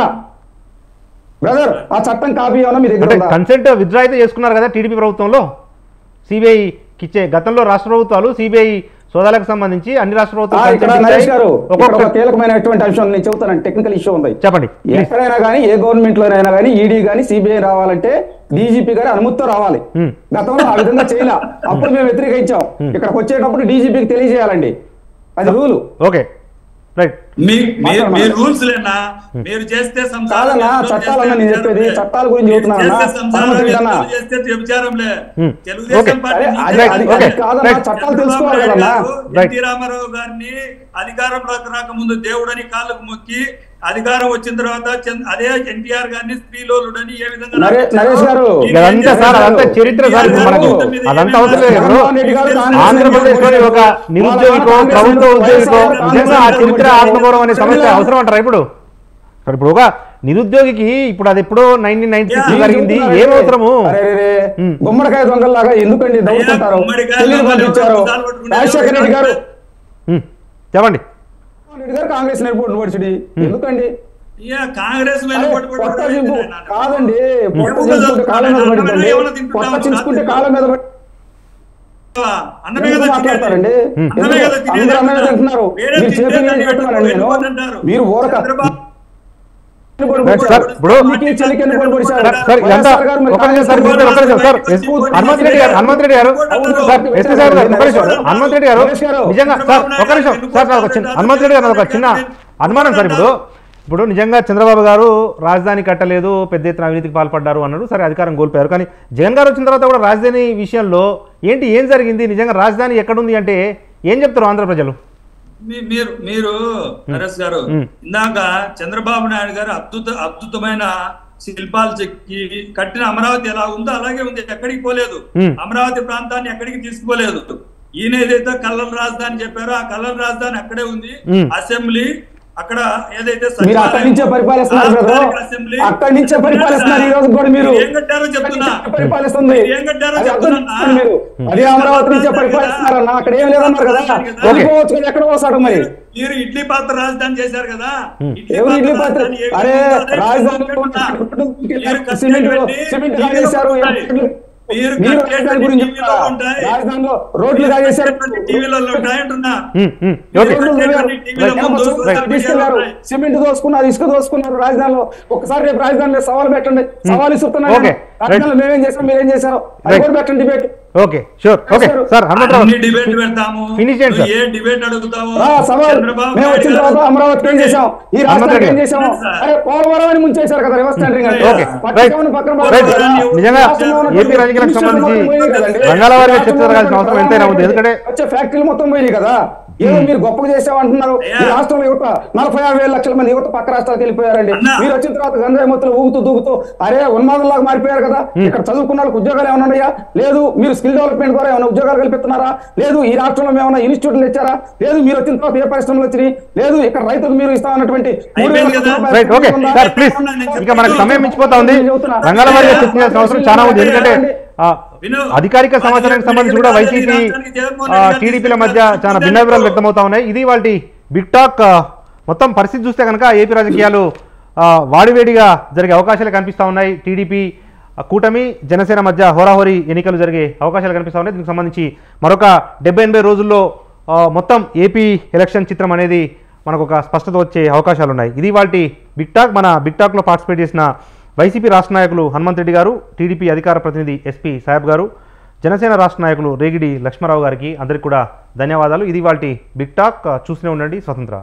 బ్రదర్? ఆ చట్టం కాపీ ఏమన్నా మీ దగ్గర? కన్సెంట్ విత్డ్రా అయితే చేసుకున్నారు కదా టీడీపీ ప్రభుత్వంలో. సిబిఐకి ఇచ్చే గతంలో రాష్ట్ర ప్రభుత్వాలు సిబిఐ సోదాలకు సంబంధించి అన్ని రాష్ట్ర ప్రభుత్వాలు కీలకమైనటువంటి అంశం నేను చెబుతాను. టెక్నికల్ ఇష్యూ ఉంది, చెప్పండి. ఎక్కడైనా కానీ ఏ గవర్నమెంట్ లోనైనా కానీ ఈడీ కానీ సిబిఐ రావాలంటే డీజీపీ గారి అనుమతితో రావాలి. గతంలో ఆ విధంగా చేయాల, అప్పుడు మేము వ్యతిరేకించాం. ఇక్కడికి వచ్చేటప్పుడు డీజీపీకి తెలియజేయాలండి, అది రూలు. Okay right. మీ రూల్స్ లేనా? మీరు చేస్తే కాదన్నా, చట్టాలన్నా నేను చెప్పేది చట్టాల గురించి చెబుతున్నానన్నా. చట్టాలు తెలుసుకోవాలి కదన్నా. ఎన్టీ రామారావు గారిని అధికారంలోకి రాకముందు దేవుడని కాళ్ళకు మొక్కి అధికారం వచ్చిన తర్వాత అదే ఎన్టీఆర్ గారిని స్త్రీలోలుడని ఏ విధంగా నరేష్ గారు చరిత్ర సార్, మనకు అదంతా అవసరం లేదు. ఆంధ్రప్రదేశ్ లోని ఒక నిరుద్యోగికో ప్రభుత్వ ఉద్యోగికో నిజంగా ఆ చరిత్ర ఆత్మగౌరవం అనే సమస్య అవసరం అంటారా? ఇప్పుడు ఒక నిరుద్యోగికి ఇప్పుడు అది ఎప్పుడో 1996 జరిగింది, ఏం అవసరము? గుమ్మడికాయ దొంగల్లాగా ఎందుకండి దౌడుతుంటారు? రాజశేఖర రెడ్డి గారు చెప్పండి. కాంగ్రెస్ యూనివర్సిటీ ఎందుకండి? కాంగ్రెస్ కాదండి, కాళ్ళ మీద పడిందండి. పొట్ట చించుకుంటే కాళ్ళ మీద మాట్లాడతారండి. అందరూ అన్న మీద తింటున్నారు, మీరు చేతులు పెట్టున్నారండి. మీరు ఊరక హనుమంత్ రెడ్డి గారు ఎస్పీ సార్ హనుమంత్ రెడ్డి గారు నిజంగా సార్ ఒక నిమిషం సార్, హనుమంత్ రెడ్డి గారు ఒక చిన్న అనుమానం సార్. ఇప్పుడు నిజంగా చంద్రబాబు గారు రాజధాని కట్టలేదు, పెద్ద ఎత్తున అవినీతికి పాల్పడ్డారు అన్నాడు. సరే అధికారం కోల్పోయారు, కానీ జగన్ గారు వచ్చిన తర్వాత కూడా రాజధాని విషయంలో ఏం జరిగింది? నిజంగా రాజధాని ఎక్కడుంది అంటే ఏం చెప్తారు ఆంధ్ర ప్రజలు? మీరు నరేష్ గారు ఇందాక చంద్రబాబు నాయుడు గారు అద్భుతమైన శిల్పాలు చెక్కి కట్టిన అమరావతి ఎలా ఉందో అలాగే ఉంది, ఎక్కడికి పోలేదు. అమరావతి ప్రాంతాన్ని ఎక్కడికి తీసుకుపోలేదు. ఈయన ఏదైతే కల్లల రాజధాని చెప్పారో ఆ కల్లల రాజధాని అక్కడే ఉంది. అసెంబ్లీ అక్కడ ఏదైతే మీరు అక్కడి నుంచే పరిపాలిస్తున్నారు బ్రదర్, అక్కడి నుంచే పరిపాలిస్తున్నారు. ఈ రోజు కూడా మీరు ఏం కట్టారో చెప్తున్నా, పరిపాలిస్తుంది ఏం కట్టారో అది అర్థం చెప్తున్నా. చేసుకోండి మీరు. అదే అమరావతి నుంచే పరిపాలిస్తున్నారన్న, అక్కడ ఏం లేదన్నారు కదా, వెళ్ళిపోవచ్చు కదా, ఎక్కడ పోసాడు మరి. మీరు ఇడ్లీ పాత్ర రాజధాని చేశారు కదా, ఎవరు ఇడ్లీ పాత్ర? అరే రాజధానిలో సిమెంట్ కాజేశారు, మీరు రాజధాని గురించి చెప్తారా? రాజధానిలో రోడ్లు కాజేశారు, తీసుకెళ్లారు, సిమెంట్ దోసుకున్నారు, ఇసుక దోసుకున్నారు రాజధానిలో. ఒకసారి రేపు రాజధానిలో సవాల్ పెట్టండి, సవాల్ ఇస్తున్నాను. రాజధానిలో మేమేం చేసాం, మీరేం చేశారో అది కూడా పెట్టండి debate. Okay sure. Okay sir, debate పెడతాము, ఏ డిబేట్ అడుగుతాము. సవాల్ మేము వచ్చిన తర్వాత అమరావతి ఏం చేసాం, ఈ రాష్ట్రానికి ఏం చేసాము? అరే పోలవరం అని ముంచేశారు కదా, రివర్స్ టెండరింగ్ అంటే. నిజంగా ఏపీ రాజకీయాలకు సంబంధించి రంగాలవారిగా చర్చ జరగాల్సిన అవసరం ఎంతైనా ఉంది. ఎందుకంటే వచ్చే ఫ్యాక్టరీలు మొత్తం పోయినాయి కదా, ఏదో మీరు గొప్పగా చేసామంటున్నారు. ఈ రాష్ట్రంలో యువత 46,000 లక్షల మంది యువత పక్క రాష్ట్రాలకు వెళ్ళిపోయారండి. మీరు వచ్చిన తర్వాత గంజాయి మొత్తం ఊగుతూ దూగుతూ అరే ఉన్మాదంలాగా మారిపోయారు కదా. ఇక్కడ చదువుకున్న వాళ్ళకి ఉద్యోగాలు ఏమైనా ఉన్నాయా? లేదు. మీరు స్కిల్ డెవలప్మెంట్ ద్వారా ఏమైనా ఉద్యోగాలు కల్పిస్తున్నారా? లేదు. ఈ రాష్ట్రంలో ఏమైనా ఇన్స్టిట్యూట్లు ఇచ్చారా? లేదు. మీరు వచ్చిన తర్వాత ఏ పరిశ్రమలు వచ్చినాయి? లేదు. ఇక్కడ రైతులకు మీరు ఇస్తామన్నటువంటి ఇక మనకు సమయం మించిపోతా ఉంది. రంగాలవారిగా చర్చించాల్సిన అవసరం చాలా ఉంది. ఎందుకంటే అధికారిక సమాచారానికి సంబంధించి కూడా వైసీపీ టీడీపీల మధ్య చాలా భిన్నాభిప్రాయాలు వ్యక్తమవుతా ఉన్నాయి. ఇది వాళ్ళ బిగ్ టాక్. మొత్తం పరిస్థితి చూస్తే కనుక ఏపీ రాజకీయాలు వాడివేడిగా జరిగే అవకాశాలు కనిపిస్తూ ఉన్నాయి. టీడీపీ కూటమి జనసేన మధ్య హోరాహోరీ ఎన్నికలు జరిగే అవకాశాలు కనిపిస్తూ ఉన్నాయి. దీనికి సంబంధించి మరొక 70-80 రోజుల్లో మొత్తం ఏపీ ఎలక్షన్ చిత్రం అనేది మనకు ఒక స్పష్టత వచ్చే అవకాశాలు ఉన్నాయి. ఇది వాళ్ళ బిగ్ టాక్. మన బిగ్ టాక్లో పార్టిసిపేట్ చేసిన వైసీపీ రాష్ట్ర నాయకులు హనుమంత్ రెడ్డి గారు, టీడీపీ అధికార ప్రతినిధి ఎస్పీ సాహెబ్ గారు, జనసేన రాష్ట్ర నాయకులు రేగిడి లక్ష్మారావు గారికి అందరికీ కూడా ధన్యవాదాలు. ఇది వాళ్ళ బిగ్ టాక్. చూస్తూనే ఉండండి స్వతంత్ర.